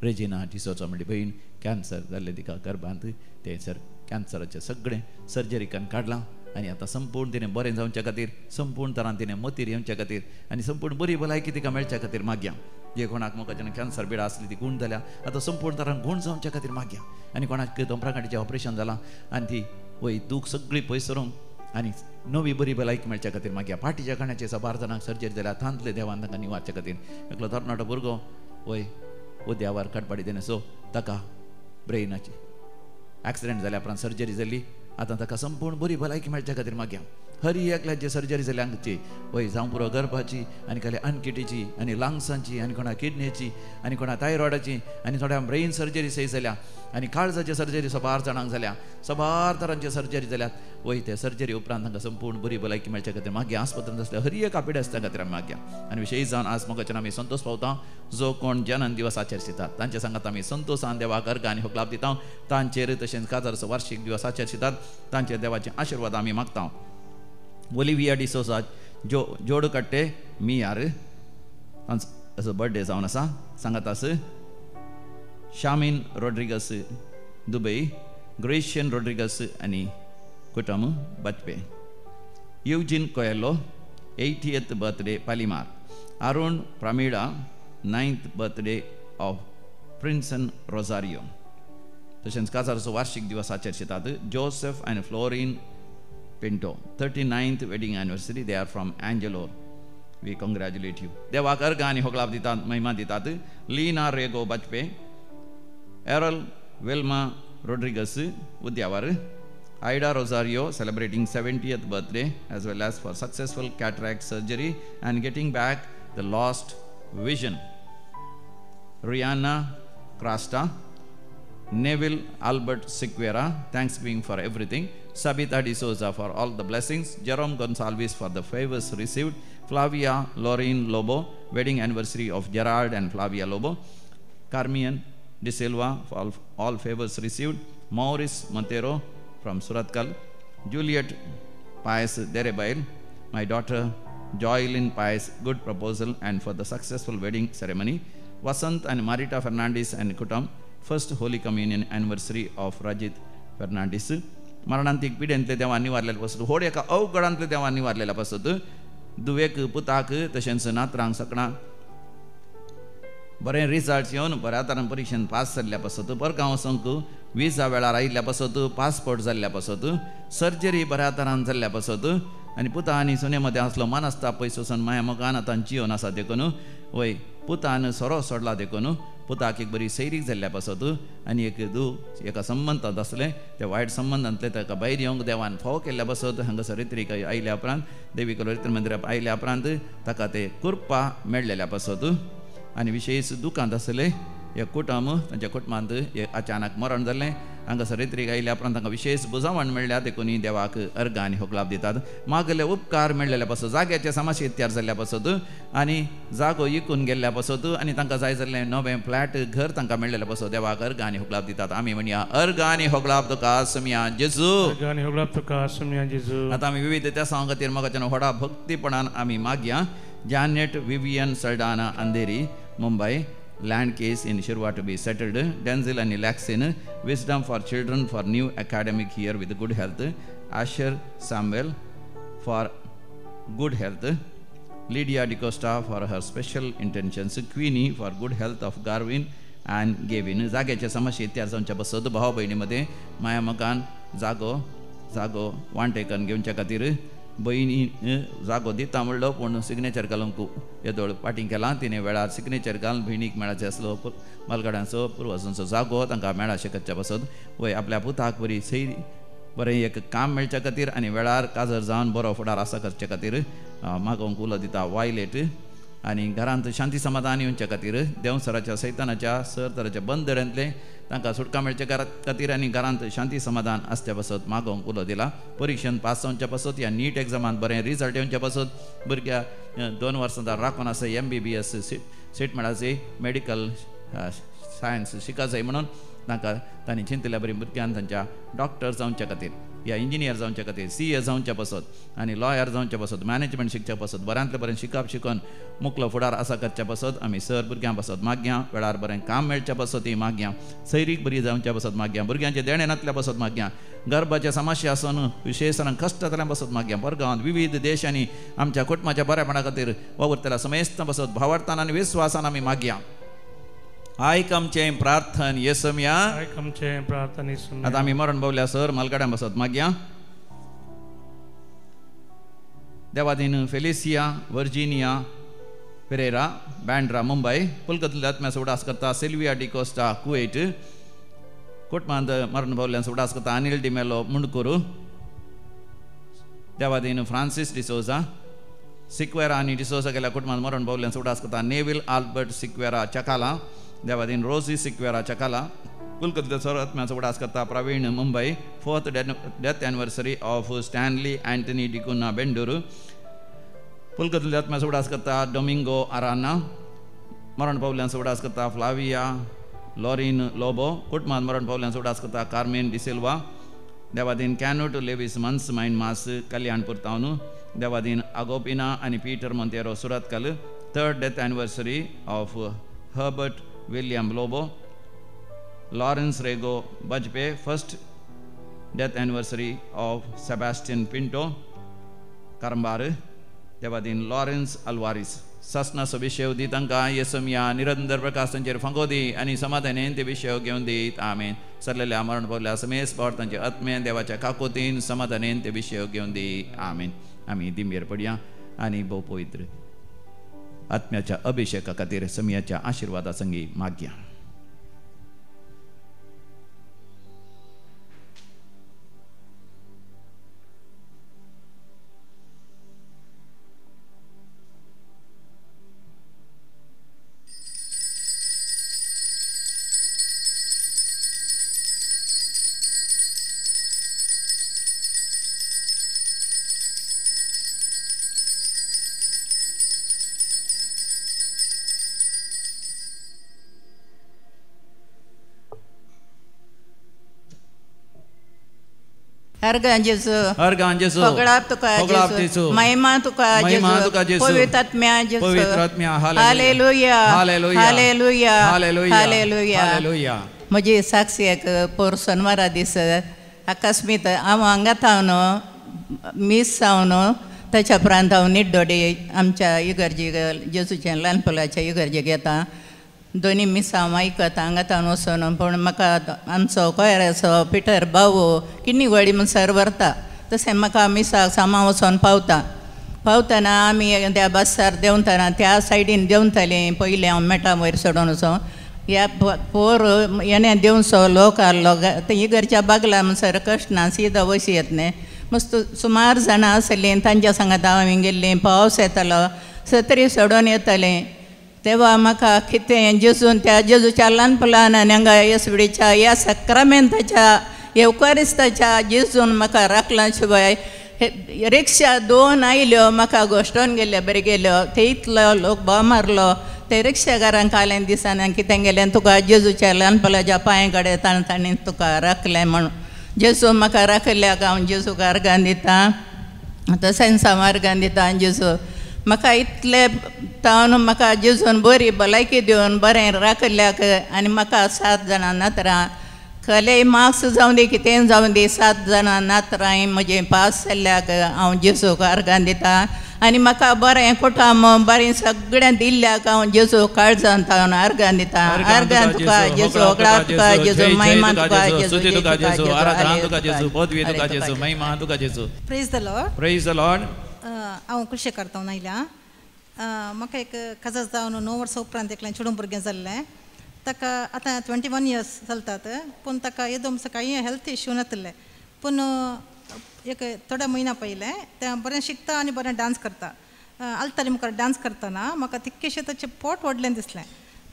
रेजिना डिसोचा म्हणजे बहीण कॅन्सर जाल्ले तिका गर्भांत ते सर कॅन्सराचें सगळें सर्जरीकान काडलां आनी आतां संपूर्ण तिणें बरें जावच्या खातीर संपूर्ण तरान तिणें मतीर येवच्या खातीर आनी संपूर्ण बरी भलायकी तिका मेळच्या खातीर मागया जे कोणाक म्हाका जेन्ना कॅन्सर बिडा आसली ती गूण जाल्या आतां संपूर्ण तरान गूण जावच्या खातीर मागया आनी कोणाक दोंपराकाडीचें ऑपरेशन जालां आनी ती वय दूख सगळी पयसरूंक आनी नवी बरी भलायकी मेळच्या खातीर मागया फाटीच्या काण्याचे 12 जाणांक सर्जरी जाल्या थांतले देवान तांकां निवारच्या खातीर एकलो तरणाटो भुरगो वय उद्यावर कडपाडी तेणें सो ताका ब्रेनाची ॲक्सिडेंट जाल्या उपरांत सर्जरी जाल्ली आतां ताका संपूर्ण बरी भलायकी मेळच्या खातीर मागया हरी एकल्यात जे सर्जरी जाल्या हांगची वय जावं पुरो गर्भाची आनी काले अनकिटीची आनी लंग्सांची आनी कोणा किडनीची आनी कोणा थायरॉयडाची आनी थोड्या ब्रेन सर्जरी सही जाल्या आनी काळजाची सर्जरी 12 जाणांक जाल्या 12 तरांची सर्जरी जाल्यात वय ते सर्जरी उपरांत तांकां संपूर्ण बरी भलायकी मेळच्या खातीर मागया आस्पत्रेंत आसल्या हरी एक आपिडे आसता खातीर आमी मागया आनी विशेश जावन आज मोगाच्यान आमी संतोश पावता जो कोण जनन दिवसाचेर शितात तांचे सांगात आमी संतोशान देवाक अर्घ आनी होक लाभ दिता तांचेर तशेंच 1000 वार्षिक दिवसाचेर शितात तांचेर देवाचे आशिर्वाद आमी मागता ओलिविया डिसोसा जोड कट्टे मी यार असं बर्थडे जावन आसा सांगात आस शामीन रोड्रिगस दुबई ग्रेशियन रोड्रिगस आनी कुटुंब Bajpe Eugene Coelho 80th birthday Palimar Arun Pramida 9th birthday of Prinson Rosario तशेंच 1000 वार्षिक दिवसाचेर शितात जोसेफ आनी Florine Pinto 39th wedding anniversary they are from Angelo we congratulate you देवाक अर्घ आनी होक लाभ दितात महिमा दितात Leena Rego Bajpe Errol Velma Rodrigues Udyavar Aida Rosario celebrating 70th birthday as well as for successful cataract surgery and getting back the lost vision Rihanna Crasta Neville Albert Sequeira, thanksgiving for everything. Sabita D'Souza for all the blessings. Jerome Gonsalves for the favors received. Flavia Lorraine Lobo, wedding anniversary of Gerard and Flavia Lobo. Carmian De Silva for all favors received. Maurice Montero from Suratkal. Juliet Paes Derebail. My daughter Joylyn Paes, good proposal and for the successful wedding ceremony. Vasant and Marita Fernandez and Kutam. First Holy Communion anniversary of Rajit Fernandez. मरणांतीक पिड्यांतले देवांनी वारलेल्या पासत व्हड एका अवघडांतले देवांनी वारलेल्या पासत दुवेक पुताक तशेंच नातरांक सकणांक बरें रिजल्ट्स येवन बऱ्या तरान परिक्षेन पास जाल्ल्या पासत परगांव वचूंक विजा वेळार आयिल्ल्या पासत पासपोर्ट जाल्ल्या पासत सर्जरी बऱ्या तरान जाल्ल्या पासत आनी पुता आनी सुने मदें असलो मन आसता पयस वचून माया मोगान आतां जिवन आसा देखून वय पुतान सोरो सोडला देखून पुताक एक बरी सैरीक जाल्ल्या पासत आनी एका संबंदांत आसले ते वायट संबंदांतले ताका भायर येवंक देवान फोव केल्ल्या पासत हांगासर रित्रीक आयिल्ल्या उपरांत देवीक रित्र मंदिराक आयिल्ल्या उपरांत ताका ते कुर्पा मेळ्ळेल्या पासत आनी विशेश दुखांत आसले हे कुटुंब तांच्या कुटुंबांत अचानक मरण जाल्लें हांगासर रित्रीक आयिल्ल्या उपरांत तांकां विशेश बुजावण मेळ्ळ्या देखून देवाक अर्घ आनी होक लाभ दितात मागले उपकार मेळ्ळेल्या पासत जाग्याचे समाशी तयार जाल्ल्या पासत आनी जागो विकून गेल्ल्या पासत आनी तांकां जाय जाल्लें नवें फ्लॅट घर तांकां मेळ्ळेल्या पासत देवाक अर्घ आनी होक लाभ दितात आमी म्हणया अर्घ आनी होक लाभ तुका समिया जेजू आतां आतां आमी विविध त्या सांग खातीर म्हाका व्हडा भक्तीपणान आमी मागया Janet Vivian Saldana Andheri, Mumbai, land case in Shirva to be settled. Denzel and Laxin, wisdom for children for new academic year with good health. Asher Samuel for good health. Lydia DeCosta for her special intentions. Queenie for good health of Garvin and Gavin. जागेच्या समस्या इत्यादी जाऊनच्या बसत भाऊ बहिणीमध्ये माया मकान जागो वांटेकन घेऊनच्या खातीर बहिणी जागो दिता म्हणलो पूण सिग्नेचर घालूंक येदोळ पाटी केला. तिने वेळार सिग्नेचर घालून भयणीक मेळाचे आसलो मलगड्यांचो पुरवजनचो जागो तांकां मेळा शकतच्या बसत वय आपल्या पुताक बरी सैरी बरें एक काम मेळच्या खातीर आनी वेळार काजर जावन बरो फुडार आसा करचे खातीर मागोवंक उलो दिता वायलेट. आनी घरांत शांती समाधान येवच्या खातीर देंवसराच्या सैतानाच्या सर तराच्या बंदरांतले तांकां सुटका मेळच्या खातीर आनी घरांत शांती समाधान आसच्या बसत मागोवंक उलो दिला. परीक्षेंत पास जावच्या बसत ह्या नीट एग्जामांत बरें रिजल्ट येवच्या बसत भुरग्या 2 वर्सां राखून आसा MBBS सीट मेळाची मेडिकल सायन्स शिका जाय म्हणून तांणी चिंतल्या बरी भुरग्यांक तांच्या डॉक्टर जावच्या खातीर या इंजिनियर जावच्या खातीर CA जावच्या बसत आनी लॉयर जावच्या बसत मॅनेजमेंट शिकच्या बसत बऱ्यांतले बरें शिकून मुखलो फुडार आसा करच्या बसत आमी सर भुरग्यां बसत मागया. वेळार बरें काम मेळच्या बसत ही मागया. सैरीक बरी जावच्या बसत मागया. भुरग्यांचे देणे नातल्या बसत मागया. गर्भाच्या समस्या आसून विशेशतरान कश्ट जातल्या बसत मागया. परगांवांत विविध देशांनी आमच्या कुटुंबाच्या बऱ्यापणा खातीर वावरतल्या समेस्त बसत भावार्थान आनी विश्वासान आमी मागया. आयकमचें प्रार्थन येसम्या. आयकमचें प्रार्थन येसम्या. आता आमी मरण पावल्या सर मालगाड्यां बसत मागया. देवादीन फेलिसिया वर्जिनिया पेरेरा बँड्रा मुंबई. पुलकतल्या आत्म्याचो उडास करता सिल्विया डिकोस्टा कुवेट. कुटुंबांत मरण पावल्यांचो उडास करता अनिल डिमेलो मुंडकूर. देवादीन फ्रांसिस डिसोजा सिक्वेरा आनी डिसोजा गेल्या कुटुंबांत मरण पावल्यांचो उडास करता नेविल आल्बर्ट सिक्वेरा चकाला. देवादीन रोजी सिक्वेरा चकाला. कुलकत्त्याचो आत्म्याचो उडास करता Praveen Mumbai. 4th death anniversary of Stanley Antony D'Cunha Bendur. पुलकत्त्याच्या आत्म्याचो उडास करता डोमिंगो आराना. मरण पावल्यांचो उडास करता फ्लाविया लॉरिन लोबो. कुटुंबांत मरण पावल्यांचो उडास करता कार्मेन डिसिल्वा. देवादीन कॅनोट लेविस मन्स मायन मास कल्याणपूर टावन. देवादीन आगोपिना आनी Peter Monteiro Surathkal. 3rd death anniversary of Herbert William Lobo. Lawrence Rego Bajpe. 1st death anniversary of Sebastian Pinto Karambar. देवादीन लॉरेन्स अल्वारिस. ससनाचो विशय दी तांकां येसम्या निरंतर प्रकाश तांचेर फंगो दी आनी समाधानेन ते विशय घेवन दीत. आमेन. सरलेल्या मरण पावल्या समेस पावट तांचे आत्मेन देवाच्या काकोतीन समाधानेन ते विशय घेवन दी. आमेन. आमी दिमेर पडया आनी भोव पवित्र आत्म्याच्या अभिषेका खातीर समयाच्या आशिर्वादा संगी मागया. अर्गां जेजू अर्गां जेजू होगळाप तुका होगळाप जेजू जेजू महिमा तुका महिमा तुका जेजू पवित्र आत्म्या जेजू पवित्र आत्म्या हालेलुया हालेलुया हालेलुया हालेलुया हालेलुया हालेलुया. म्हजी साक्षीक पोर सोनवारा दीस अकस्मात हांव हांगा थावन मिस जावन ताच्या उपरांत हांव निड्डोडे आमच्या इगर्जेक जेजूच्या ल्हानपणाच्या इगर्जेक येता. दोनी मिस हांव आयकता हांगा थावन वचून पूण म्हाका आमचो कोयराचो पिटर भाऊ किडनी वडी म्हूण सर व्हरता तशें म्हाका मिसाक सामा वचोन पावतना आमी त्या बसार देंवतना त्या सायडीन देंवतालीं पयलीं हांव मेटा वयर सोडून वचोन ह्या पोर येणे देंवसो लोक आहलो इगर्च्या बागला म्हणसर कश्ट ना सीदा वयशी येत न्ही मस्त सुमार जाणां आसलीं तांच्या सांगात हांव गेल्लीं पावस येतालो सत्री सोडून येतालीं तेव्हा म्हाका कितें जेजून त्या जेजूच्या ल्हानपणान आनी हांगा येसुडीच्या ह्या सक्रामेंताच्या येवकारिस्ताच्या जेजून म्हाका राखला शिवाय रिक्षा 2 आयल्यो म्हाका गोश्टोन गेल्यो बरें गेल्यो ते इतलो लोक भाव मारलो ते रिक्षाकारांक कालें दिसान कितें गेलें तुका जेजूच्या ल्हानपणाच्या पांय कडेन ताणें तुका राखलें म्हणून जेजू म्हाका राखल्याक हांव जेजूक अर्गां दिता तशेंच हांव अर्गां दिता जेजू म्हाका इतले तावन म्हाका जेजून बरी भलायकी दिवन बरें राखल्याक आनी म्हाका 7 जाणां नातरां खले मार्क्स जावं दी कितें जावं दी 7 जाणां नातरां म्हजें पास जाल्ल्याक हांव जेजूक अर्गां दितां आनी म्हाका बरें कुटुंब बरें सगळें दिल्ल्याक हांव जेजू काळजान तावन अर्गां दितां. अर्गां तुका जेजू, वगडाक तुका जेजू, महिमा तुका जेजू, आराधना तुका जेजू, पदवी तुका जेजू, महिमा तुका जेजू. Praise the Lord. Praise the Lord. हांव कृषी करता आयल्या. म्हाका एक काजार जावन 9 वर्सां उपरांत एकलें चेडूं भुरगें जाल्लें. ताका आतां 21 इयर्स चलतात, पूण ताका एकदम काही हेल्थ इश्यू नासले. पूण एक थोड्या म्हयन्या पयलें तें बरें शिकता आनी बरें डान्स करता. आलताली मुखार डान्स करतना म्हाका तितकेशें ताचें पोट व्हडलें दिसलें.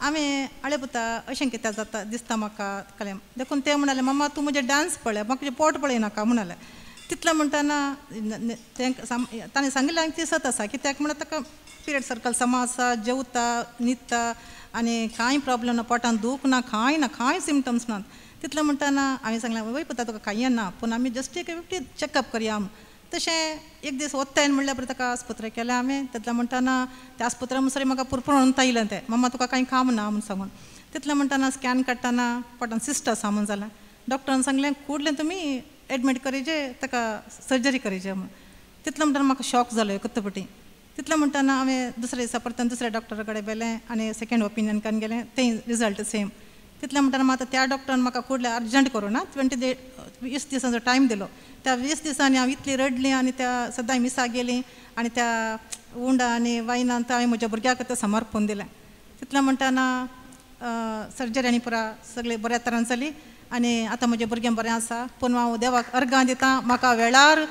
हांवें आळे पुता अशें कित्याक जाता दिसता म्हाका कळ्ळें. देखून ते म्हणलें मम्मा तूं म्हजें डान्स पळय, म्हाका तुजें पोट पळय नाका म्हणलें. तितलें म्हणटाना ताणें सांगिल्लें हांवें दिसत आसा, कित्याक म्हणल्यार ताका पिरियड सर्कल समा आसा, जेवता न्हिदता आनी कांय प्रॉब्लम ना, पोटान दूख ना, कांय सिमटम्स नात. तितलें म्हणटाना हांवें सांगलें वय पुता तुका कांय ना, पूण आमी जस्ट एक 50 चॅकअप करया. तशें एक दीस वताय म्हणल्यार बरें ताका आस्पत्रे केलें हांवें. तितलें म्हणटाना त्या आस्पत्र्या मुसरी म्हाका पुरपुरून येयलें तें, मम्मा तुका कांय काम ना म्हूण सांगून. तितलें म्हणटाना स्कॅन काडटाना पोटान सिस्ट आसा म्हूण जालें. डॉक्टरान सांगलें कुडलें तुमी एडमीट करीचे, ताका सर्जरी करीचे म्हूण. तितलें म्हणटाना म्हाका शॉक जालो कत्तपटी. तितलें म्हणटाना हांवें दुसऱ्या दिसा परतून दुसऱ्या डॉक्टरा कडेन गेलें आनी सेकंड ओपिनियन कान गेलें, तें रिजल्ट सेम. तितलें म्हणटाना म्हाका त्या डॉक्टरान म्हाका फुडलें अर्जंट करून 20 दिसांचो टायम दिलो. त्या 20 दिसांनी हांव इतली रडलीं आनी त्या सदां मिसा गेलीं आनी त्या उंडा आनी वायनान हांवें म्हज्या भुरग्याक ते समर्पण दिलें. तितलें म्हणटाना सर्जरी आनी पुरा सगळें बऱ्या तरान जाली आनी आतां म्हजें भुरगें बरें आसा. पूण हांव देवाक अर्गां दितां, म्हाका वेळार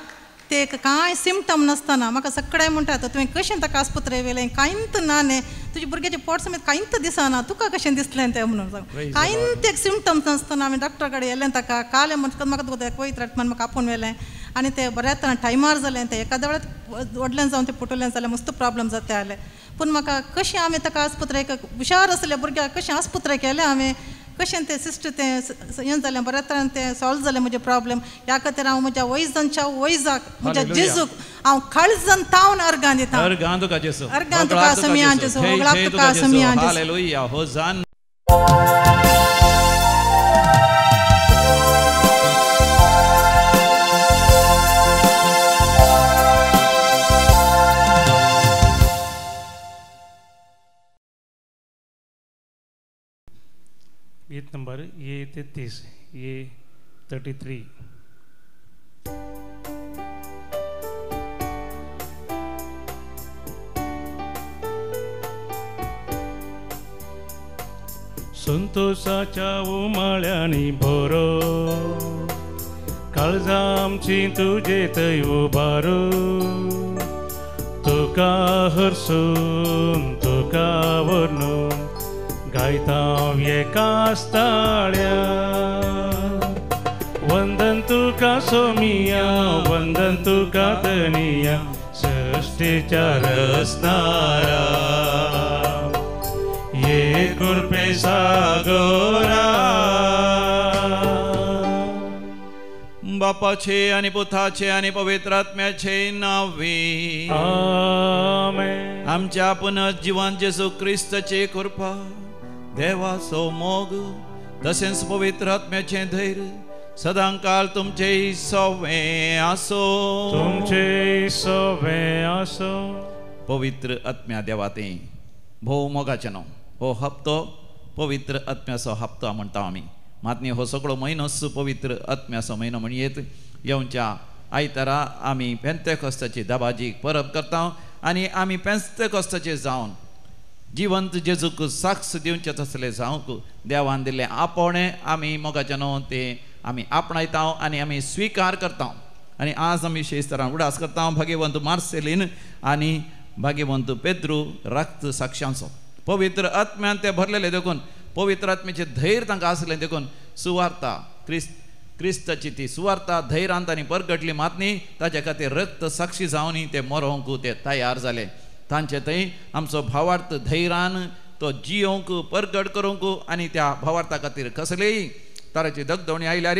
ते कांय सिमटम नासतना म्हाका सगळें म्हणटात तुवें कशें ताका आस्पत्रे व्हेलें, कांयच ना न्ही, तुज्या भुरग्याचें पोट समेत कांयच दिसना, तुका कशें दिसलें तें म्हणून सांग. कांयच एक सिमटम्स नासतना हांवें डॉक्टरा कडेन येलें ताका कालें म्हणटा म्हाका तुका पवित्र आत्मान म्हाका आपोवन व्हेलें आनी तें बऱ्या तरान टायमार जालें. तें एकाद्या वेळार व्हडलें जावन तें पुटुलें जाल्यार मस्त प्रॉब्लम जाता जालें. पूण म्हाका कशें हांवें ताका आस्पत्रेक हुशार आसल्या भुरग्याक कशें आस्पत्रे केलें हांवें, कशें तें सिस्ट तें हें जालें बऱ्या तरान तें सॉल्व जालें म्हजें प्रॉब्लेम. ह्या खातीर हांव म्हज्या वैजांच्या वैजाक म्हज्या जेजूक हांव काळजान तावन अर्गां दितां. अर्गां तुका जेजू, अर्गां तुका समियां जेजू, वगडाक तुका समियां जेजू. हालेलुया, होसाना. गीत नंबर A33, A33. संतोषाच्या उमाळ्यांनी भरो, काळजां आमची तुजे थंय उबारो. तुका हरसून तुका वर्णून गायता एकाच ताळ्या. वंदन तुका सोमिया, वंदन तुका तनिया, सृष्टीच्या रचणारा, ये कृपे सागोरा. बापाचे आणि पुताचे आणि पवित्र आत्म्याचे नावे आमेन. आमच्या पुनर्जीवन जेजू ख्रिस्ताची कृपा, देवाचो मोग, तसेच पवित्र आत्म्याचे धैर्य सदांकाळ तुमचे सवे आसो. तुमचे सवे आसो. पवित्र आत्म्या देवाते भोव मोगाचे न्हू. हो हप्तो पवित्र आत्म्याचो हप्तो म्हणटा आमी. मातनी हो सगळो म्हयनोच पवित्र आत्म्याचो म्हयनो म्हणयेत. येवच्या आयतारा आमी पेंतेकोस्ताची दाबाजीक परब करता आनी आमी पेंतेकोस्ताचे जावन जिवंत जेजूक साक्ष दिवचे तसले जावंक देवान दिल्लें आपोवणें आमी मोगाचे न्हू तें आमी आपणायता आनी आमी स्विकार करता. आनी आज आमी विशेश तरान उडास करता भाग्यवंत मार्सेलीन आनी भाग्यवंत पेद्रू रक्त साक्षांचो. पवित्र आत्म्यान ते भरलेले देखून पवित्र आत्म्याचे धैर्य तांकां आसलें देखून सुवार्ता क्रिस्ताची ती सुवार्ता धैर्यान तांणी परगटली. मातनी ताचे खातीर रक्त साक्षी जावनी ते मरोंक ते तयार जाले. तांचे थंय आमचो भावार्थ धैर्यान तो जियोंक परगट करूंक आनी त्या भावार्था खातीर कसलेय तराची दगदवणी आयल्यार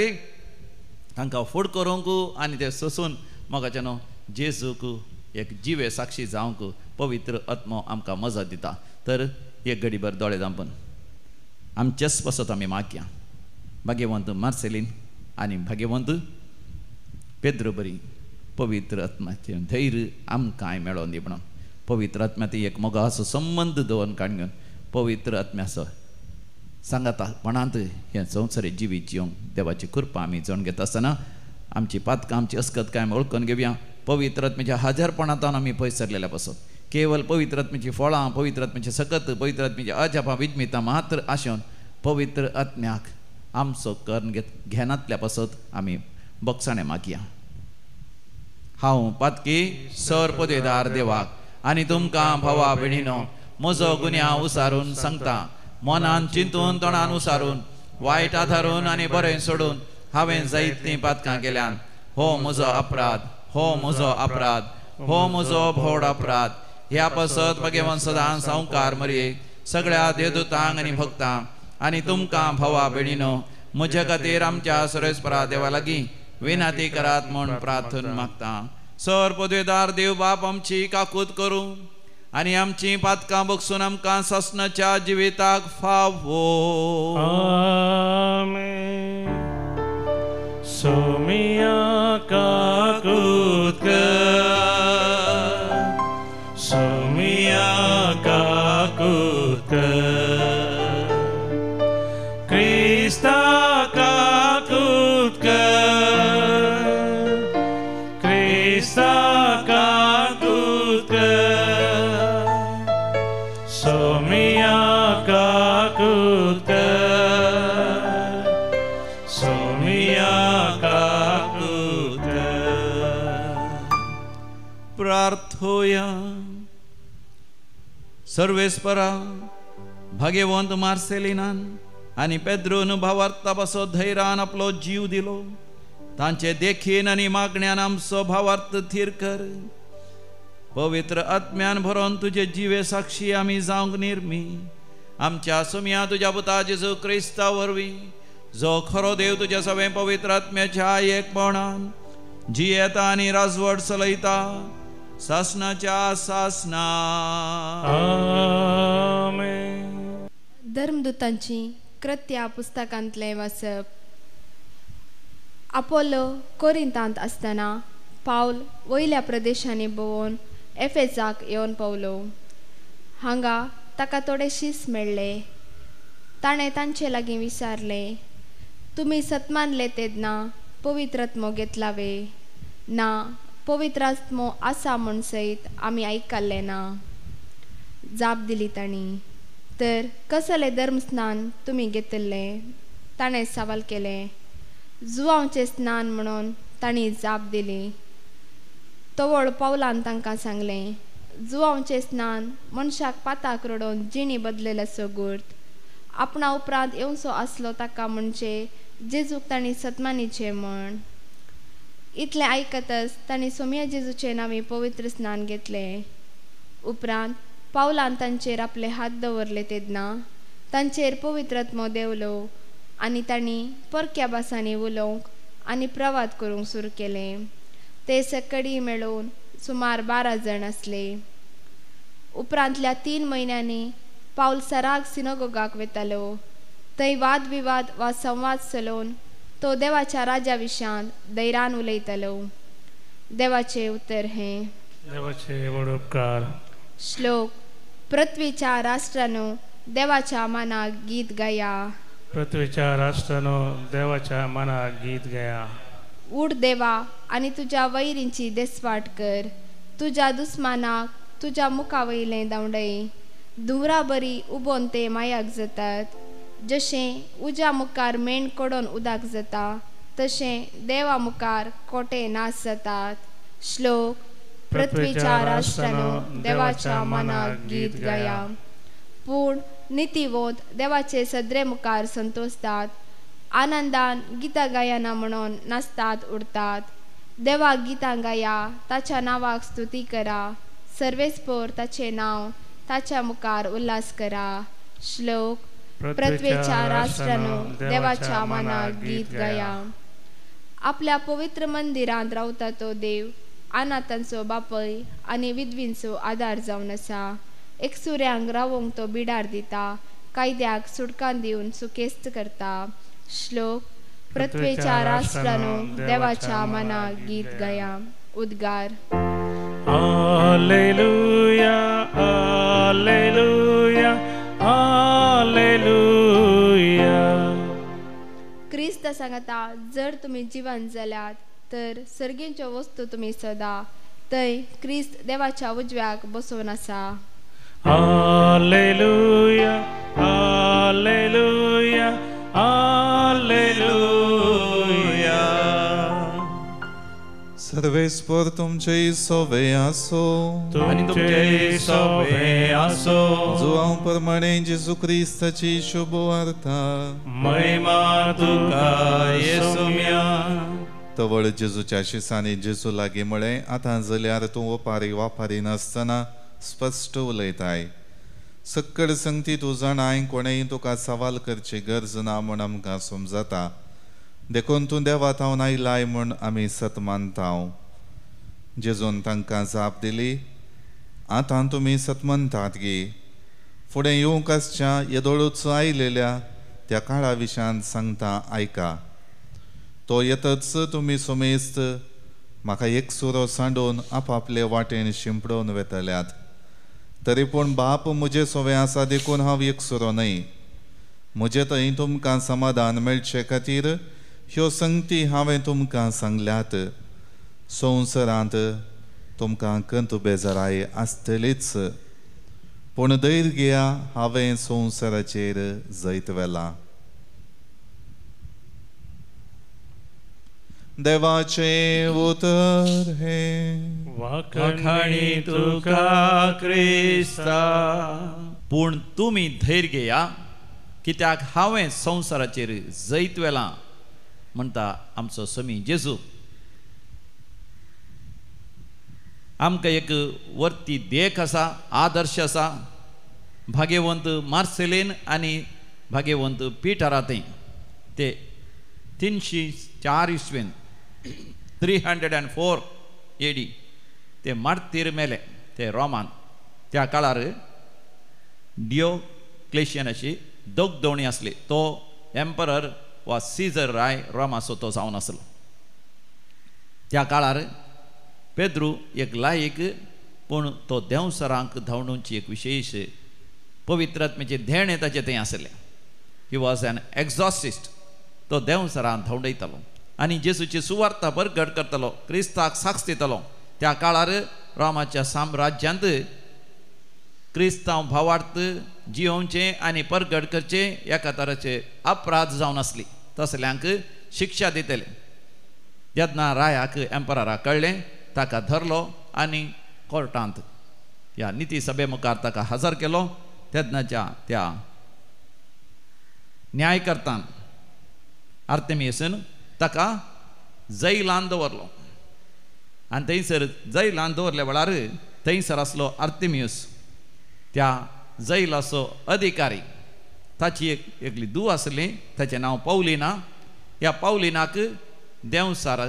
तांकां फूड करूंक आनी ते सोसून मोगाचे न्हू जेजूक एक जिवे साक्षी जावंक पवित्र आत्मो आमकां मजत दिता. तर एक घडीभर दोळे धांपून आमचेच पासत आमी मागया. भाग्यवंत मार्सेलीन आनी भाग्यवंत पेद्रो बरी पवित्र आत्म्याचें धैर्य आमकां मेळोवन दी म्हणून पवित्र आत्म्याचो एक मोगो असो संबंध दवरून काडून पवित्र आत्म्याचो सांगातापणांत हे संवसारीक जिवीत जिवंक देवाची कृपा आमी जाणून घेता आसतना आमची पातकां आमची अस्कतकाय आमी वळखून घेवया. पवित्र आत्म्याच्या हजारपणांतल्यान आमी पयस सरलेल्या पासत केवळ पवित्र आत्म्याची फळां, पवित्र आत्म्याचे सकत, पवित्र आत्म्याची अजापां विजमितां मात्र आशोवन पवित्र आत्म्याक आमचो कर्ण घेनातल्या पासत आमी बक्षाणें मागया. हांव पातकी सर पदवेदार देवाक आनी तुमकां भावा भयणीनो म्हजो गुन्यांव उसारून सांगता. मनान चिंतून तोंडान उसारून वायट आधारून आनी बरें सोडून हांवें जायतीं पातकां केल्यान हो म्हजो अपराध, हो म्हजो अपराध, हो म्हजो भोवड अपराध. ह्या पासत भगवान सदां संवकार मरये सगळ्या देवदूतांक आनी भक्तांक आनी तुमकां भावा भयणीनो म्हजे खातीर आमच्या सर्वेस्परा देवा लागीं विनाती करात म्हूण प्रार्थन मागता. सर पदवेदार देव बाप आमची काकूत करूं आनी आमची पातकां बगसून आमकां ससनाच्या जिविताक फावो. आमेन. सोमिया काकूत कर, सोमिया काकूत कर, क्रिस्ता काकूत कर, क्रिस्ता काकूत कर, सोमिया काकूत कर, सोमिया काकूत कर. प्रार्थोया. सर्वेस्परा भाग्यवंत मार्सेलिनान आनी पेद्रोन भावार्था पासत धैर्यान आपलो जीव दिलो. तांचे देखीन आनी मागण्यान आमचो भावार्थ थीर कर. पवित्र आत्म्यान भरोन तुजे जिवे साक्षी आमी जावंक निर्मी. आमच्या सुम्या तुज्या पुता जेजू क्रिस्ता वरवीं जो खरो देव तुज्या सगळे पवित्र आत्म्याच्या एकपणान जियेता आनी राजवट चलयता सासनाच्या सासना. आमेन. धर्मदूतांची कृत्या पुस्तकांतलें वाचप. आपोलो कोरिंतांत आसतना पावल वयल्या प्रदेशांनी भोंवून एफेसाक येवन पावलो. हांगा ताका थोडे शीस मेळ्ळे. ताणें तांचे लागीं विचारलें, तुमी सतमानले तेदना पवित्र आत्मो घेतलावे ना पवित्र आत्मो आसा म्हूण सयत आमी आयकल्लें ना. जाप दिली तांणी. तर कसले धर्मस्नान तुमी घेतिल्लें? ताणें सवाल केलें. जुवांवचें स्नान म्हणून तांणी जाप दिली. तवळ पावलान तांकां सांगलें, जुवांवचें स्नान मनशाक पाताक रडोवन जिणी बदलेल्याचो गुर्त. आपणा उपरांत येवचो आसलो ताका म्हणजे जेजूक तांणी सतमानीचें म्हण. इतलें आयकतच तांणी सोम्या जेजूचे नांवी पवित्र स्नान घेतलें. उपरांत पावलान तांचेर आपले हात दवरले तेदना तांचेर पवित्र आत्मो देवलो आनी तांणी परक्या भासांनी उलोवंक आनी प्रवाद करूंक सुरू केलें. ते सकडी मेळून सुमार 12 जण आसले. उपरांतल्या 3 म्हयन्यांनी पावल सराग सिनोगोगाक वेतालो. थंय वादविवाद वा संवाद चलोवन तो देवाच्या राजा विशयांत धैर्यान उलयतालो. देवाचें उतर हें. देवाचे व्हड उपकार. श्लोक. पृथ्वीच्या राष्ट्रांनो देवाच्या मानाक गीत गाया. पृथ्वीच्या राष्ट्रानो देवाच्या मनाक गीत गाया. उठ देवा आनी तुज्या वैरींची देसवाट कर. तुज्या दुस्मानाक तुज्या मुखा वयलें धांवडय. दुवरा बरी उबोन ते मायाक जातात. जशें उज्या मुखार मेण कोडोन उदक जाता तशें देवा मुखार कोटे नाश जातात. श्लोक. पृथ्वीच्या राष्ट्रांनो देवाच्या मनाक गीत गाया. पूण नितीवोद देवाचे सदरे मुखार संतोषतात. आनंदान गितां गायना म्हणून नाचतात उडतात. देवाक गितां गाया, ताच्या नांवाक स्तुती करा. सर्वेस्पोर ताचें नांव ताच्या मुखार उल्हास करा. श्लोक. पृथ्वीच्या राष्ट्रांनो देवाच्या मनाक गीत गाया. आपल्या पवित्र मंदिरांत रावता तो देव अनाथांचो बापय आनी विधवींचो आदार जावन आसा. एकसुऱ्यांक रावोंक तो बिडार दिता, कायद्याक सुटकान दिवन सुकेस्त करता. श्लोक. पृथ्वेच्या राष्ट्रानो देवाच्या मना गीत गया. उद्गार. हालेलुया हालेलुया हालेलुया. क्रिस्त सांगता, जर तुम्ही जिवंत जाल्यात तर सर्गींच्यो वस्तू तुम्ही सदा थंय क्रिस्त देवाच्या उजव्याक बसोवन आसा. हालेलुया हालेलुया हालेलुया. सर्वेस्पर तुमचे सोवे आसो. तुमचे सोवे आसो. जो हांव प्रमाणे जेजू क्रिस्ताची शुभ वार्ता. महिमा तुका येसुम्या. तवळ जेजूच्या शिसांनी जेजू लागीं म्हळें, आतां जाल्यार तूं वापारी नासतना स्पश्ट उलयताय. सक्कड संगती तूं जाणाय, कोणेय तुका सवाल करची गरज ना म्हूण आमकां समजता. देखून तूं देवात हांव आयलाय म्हूण आमी सत मानताव. जेजून तांकां जाप दिली, आतां तुमी सत मानतात गे. फुडें येवंक आसच्या येदोळूच आयलेल्या त्या काळा विशयान सांगता आयका. तो येतच तुमी सुमेस्त म्हाका एक सुरो सांडून आपापले वाटेन शिंपडोवन वेतल्यात. तरी पूण बाप म्हजे सोवे आसा देखून हांव एक सुरो न्हय. म्हजे थंय तुमकां समाधान मेळचे खातीर ह्यो संगती हांवें तुमकां सांगल्यात. संवसारांत तुमकां कंत बेजाराय आसतलीच, पूण धैर्य घेया, हांवें संवसाराचेर जैत व्हेलां. देवाचे उतर हे. वखाणी तुका क्रिस्ता. पूण तुमी धैर्य घेया, कित्याक हांवें संवसाराचेर जैत वेलां म्हणटा आमचो समी जेजू. आमकां एक वर्ती देख आसा, आदर्श आसा. भाग्यवंत मार्सेलीन आनी भाग्यवंत पिटरातें ते 304 इसवेन 304 AD ते मार्तीर मेले ते रोमान. त्या काळार डियोक्लेशियनाची दोगदोवणी आसली. तो एम्परर वा सीझर राय रोमाचो तो जावन आसलो. त्या काळार पेद्रू एक लायक, पूण तो देंवसरांक धांवडूंची एक विशेश पवित्र आत्म्याचे धेण ताचे थंय आसलें. He was an exorcist. तो देंवसरां धांवडयतालो आनी जेजूची सुवार्ता परगट करतालो, क्रिस्ताक साक्ष दितालो. त्या काळार रोमाच्या साम्राज्यांत क्रिस्तांव भावार्थ जियोवचे आनी परगट करचे एका तराचे अपराध जावन आसली. तसल्यांक शिक्षा दितले. जेन्ना रायाक एम्परराक कळ्ळें, ताका धरलो आनी कोर्टांत ह्या निती सभे मुखार ताका हजर केलो. तेन्नाच्या त्या न्यायकर्तान आर्तेमियसान ताका जैलांत दवरलो. आनी थंयसर जैलांत दवरल्या वेळार थंयसर आसलो आर्तेमियस, त्या जैलाचो अधिकारी. ताची एकली धूव आसली, ताचें नांव पौलिना. ह्या पौलिनाक देंवसार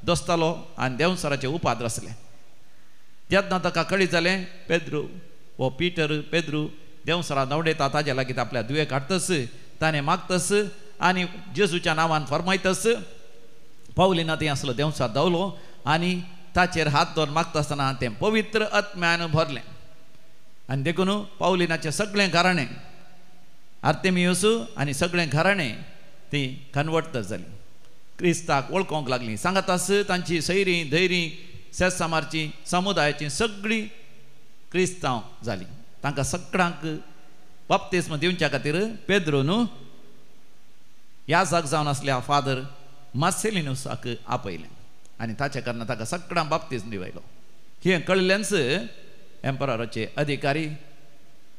दोस्तालो आनी देंवसाराचे उपाद्र आसले. जेन्ना ताका कळीत जालें पेद्रू वो पेद्रू देंवसारा नवडयता, ताजे लागीं आपल्या दुयेक हाडटस, ताणें मागतस आनी जेजूच्या नांवान फरमायतस. पौलिना थंय आसलो देंवसार धांवलो आनी ताचेर हात दवरून मागता आसतना तें पवित्र आत्म्यान भरलें. आनी देखून पौलिनाचें सगळें घराणें, आर्तेमियस आनी सगळें घराणें ती कन्वर्ट जाली, क्रिस्ताक वळखोंक लागलीं. सांगातास तांची सैरीं धैरीं सेसामारची समुदायाची सगळीं क्रिस्तांव जालीं. तांकां सगळ्यांक बाप्तिस्म दिवच्या खातीर पेद्रून याजक जावन आसल्या फादर मार्सेलिनुसाक आपयलें आनी ताचे कारणान ताका सगळ्यांक बाप्तिस्म दिवयलो. हें कळिल्ल्यानच एम्परराचे अधिकारी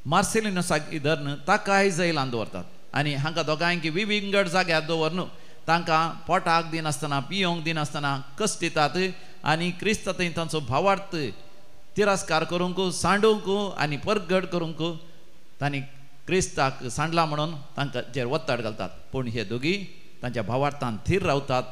मार्सेलिनुसाक धरून ताकाय जैलांत दवरतात आनी हांकां दोगांयक विंगड जाग्यार दवरून तांकां पोटाक दिनासतना पियोंक दिनासतना कश्ट दितात आनी क्रिस्त थंय तांचो भावार्थ तिरस्कार करूंक, सांडूंक आनी परगट करूंक तांणी क्रिस्ताक सांडला म्हणून तांचेर वत्तड घालतात. पूण हे दोगी तांच्या भावार्थान थीर रावतात,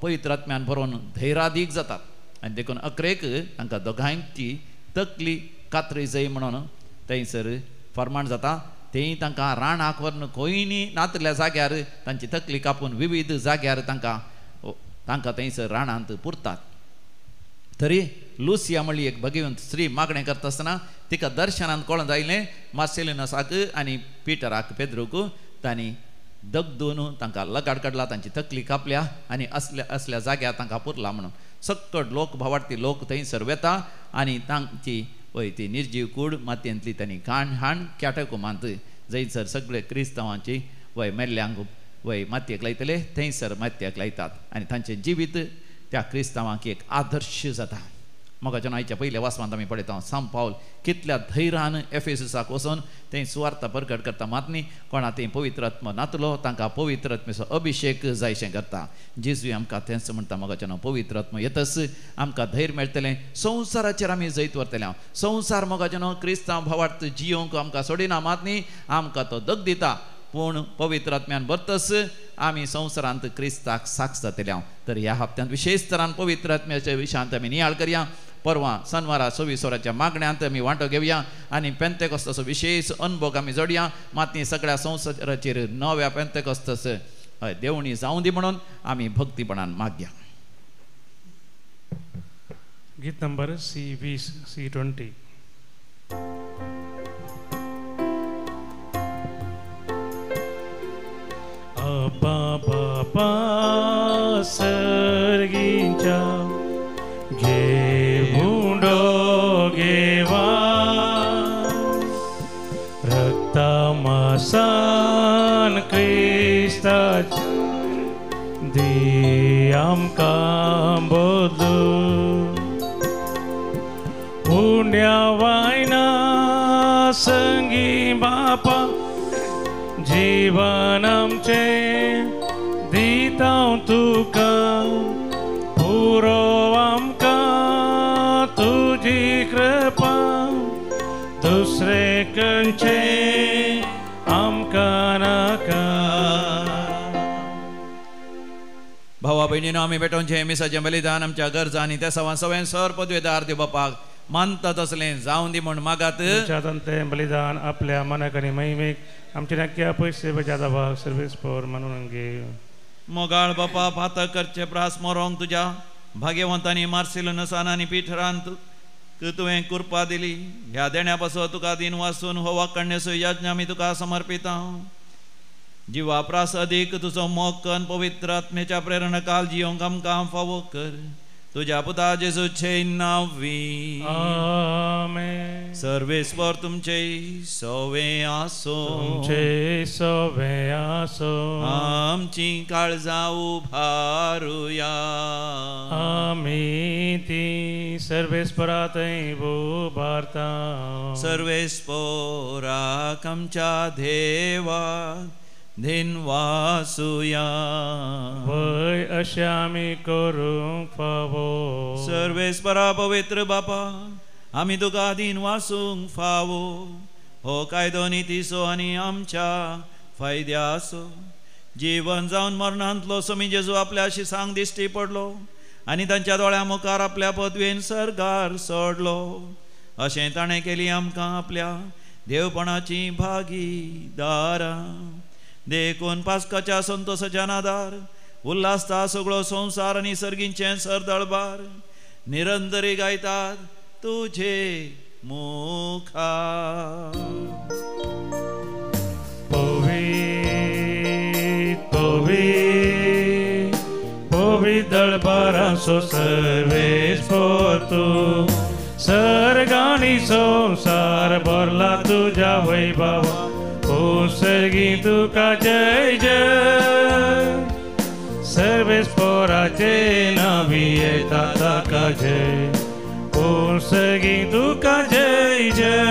पवित्र आत्म्यान भरोवन धैर्यादीक जातात आनी देखून अकरेक तांकां दोगांयची तकली कातरी जाय म्हणून थंयसर फर्माण जाता. तेय तांकां रानाक व्हरून खंयनी नातल्या जाग्यार तांची तकली कापून विविध जाग्यार तांकां थंयसर रानांत पुरतात. तरी लुसिया म्हणली एक भगिवंत स्त्री मागणें करता आसतना तिका दर्शनांत कळून जायलें मार्सेलिनसाक आनी पिटराक पेद्रूक तांणी दगदून तांकां लगाड काडला, तांची तकली कापल्या आनी असल्या जाग्यार तांकां पुरला म्हणून. सकट लोक भावार्थी लोक थंयसर वेता आनी तांची वय ती निर्जीव कूड मातयेंतली तांणी हाण कॅटॅकुमांत जंयसर सगळे क्रिस्तांवांची वय मेल्ल्यांक वय मातयेक लायतले थंयसर मातयेक लायतात आनी तांचें जिवीत त्या क्रिस्तांवांक एक आदर्श जाता. मोगाच्या आयच्या पयल्या वाचपांत आमी पळयता सांत पावल कितल्या धैर्यान एफेससाक वचून थंय सुवार्थ प्रकट करता. मात न्ही कोणा थंय पवित्र आत्मो नातलो तांकां पवित्र आत्मेचो अभिशेक जायशें करता. जेजूय आमकां तेंच म्हणटा मोगाच्या पवित्र आत्मो येतच आमकां धैर्य मेळटलें, संवसाराचेर आमी जैत व्हरतले. संवसार मोगाच्या क्रिस्तांव भावार्थ जियोंक आमकां सोडिना, मात न्ही आमकां तो दग दिता, पूण पवित्र आत्म्यान भरतस आमी संवसारांत क्रिस्ताक साक्ष जातले. तर ह्या हप्त्यांत विशेश तरान पवित्र आत्म्याच्या विशयांत आमी नियाळ करया. परवां शनिवारा 26 मागण्यांत आमी वांटो घेवया आनी पेंतेकोस्ताचो विशेष अनुभव आमी जोडया. मात सगळ्या संवसाराचेर नव्या पेंतेकोस्तास देवणी जावं दी म्हणून आमी भक्तीपणान मागया. गीत नंबर C20 C20. अब्बा बाबा सर्गींच्या घेवुंडो घेवा रक्ता मासान क्रिस्ताच दी आमकां बदलू पुण्या वायना संगी बापा जीवन आमचे दिता तुका पुरो आमकां तुजी कृपा दुसरे खंयचे आमकां नाका. भावा भयणीनो आमी भेटोवचें मिसाचें बलिदान आमच्या गरजा आनी त्या सगळ्यांक सर पदवेदार देव बापाक मानता तसलें जावं दी म्हण मागात. तें बलिदान आपल्या मनाक आनी महिमेक आमचे नक्की पयशे बजादा भाग सर्वीस पोर म्हणून घे. मोगाळ बापा फातक करचे प्रास मोरोंक तुज्या भाग्यवंतांनी मार्सेलिनसान आनी पिटरांत तुवें कृपा दिली. ह्या देण्या पासो तुका दिन वाचून हो वाकडणेचो यज्ञ आमी तुका समर्पिता. जिवा प्रास अदीक तुजो मोग पवित्र आत्मेच्या प्रेरणकाल जियोंक आमकां फावो कर. तुझ्या पुता जेजूचे नावी आमेन. सर्वेस्वर तुमचे सोवे आसो, तुमचे सोवे आसो. आमची काळजा उभारुया. आमी ती सर्वेस्परातय उबारता. सर्वेस्पराक आमच्या देवा दिन वासुया. वय अशें आमी करूंक फावो. सर्वेस्परा पवित्र बापा आमी तुका दिन वासूंक फावो. हो कायदो नितीसो आनी आमच्या फायद्यासो. जीवन जावन मरणांतलो समी जेजू आपल्या शिसांक दिश्टी पडलो आनी तांच्या दोळ्या मुखार आपल्या पदवेन सर्गार सोडलो. अशें ताणें केली आमकां आपल्या देवपणाची भागीदारां. देखून पास्काच्या संतोशाच्या नादार उल्हासता सगळो संवसार आनी सर्गींचे सरदळबार निरंतरी गायतात तुझे मुखार. पवित्र दळबारांचो सर्वेस्पर तूं. सर्गांनी संवसार भरला तुज्या वैभवा. ओ सर्गी तुका जय जय. सर्वेस्पराचे नावी येता ताका जय. ओ सर्गी तुका जय जय.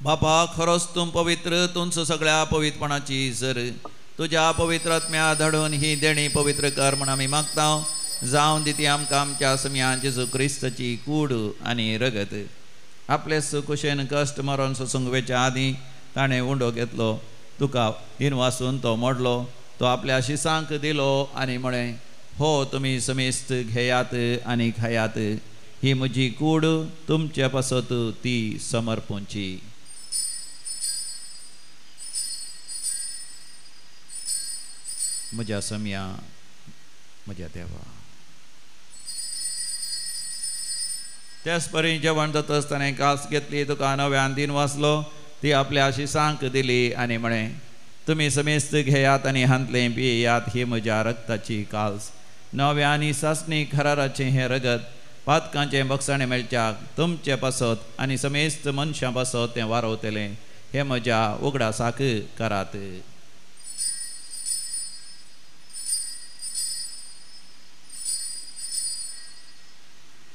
बापा खरोच तूं पवित्र, तुंच सगळ्या पवित्रपणाची झर. तुज्या पवित्र आत्म्या धाडून ही देणी पवित्र कर म्हण आमी मागता. जावं दी ती आमकां आमच्या समिया जेजू क्रिस्ताची कूड आनी रगत. आपले सुकुशेन कश्ट मरण सोसूंक वेच्या आदीं ताणें उंडो घेतलो. तुका दिन वासून तो मोडलो. तो आपल्या शिसांक दिलो आनी म्हळें, हो तुमी समेस्त घेयात आनी खायात, ही म्हजी कूड तुमचे पासत ती समर्पूंची. म्हज्या सम्या म्हज्या देवा. त्याच परी जेवण जाता आसतना कास घेतली, तुका नव्यान दिन वाचलो, ती आपल्या शिसांक दिली आनी म्हळें, तुमी समेस्त घेयात आनी हांतले पियेयात, ही म्हज्या रक्ताची काल्स, नव्या आनी सासणी खराराचें हें रगत, पातकांचें बक्षाणें मेळच्याक तुमचे पासत आनी समेस्त मनशां पासत तें वारवतलें, हें म्हज्या उगडासाक करात.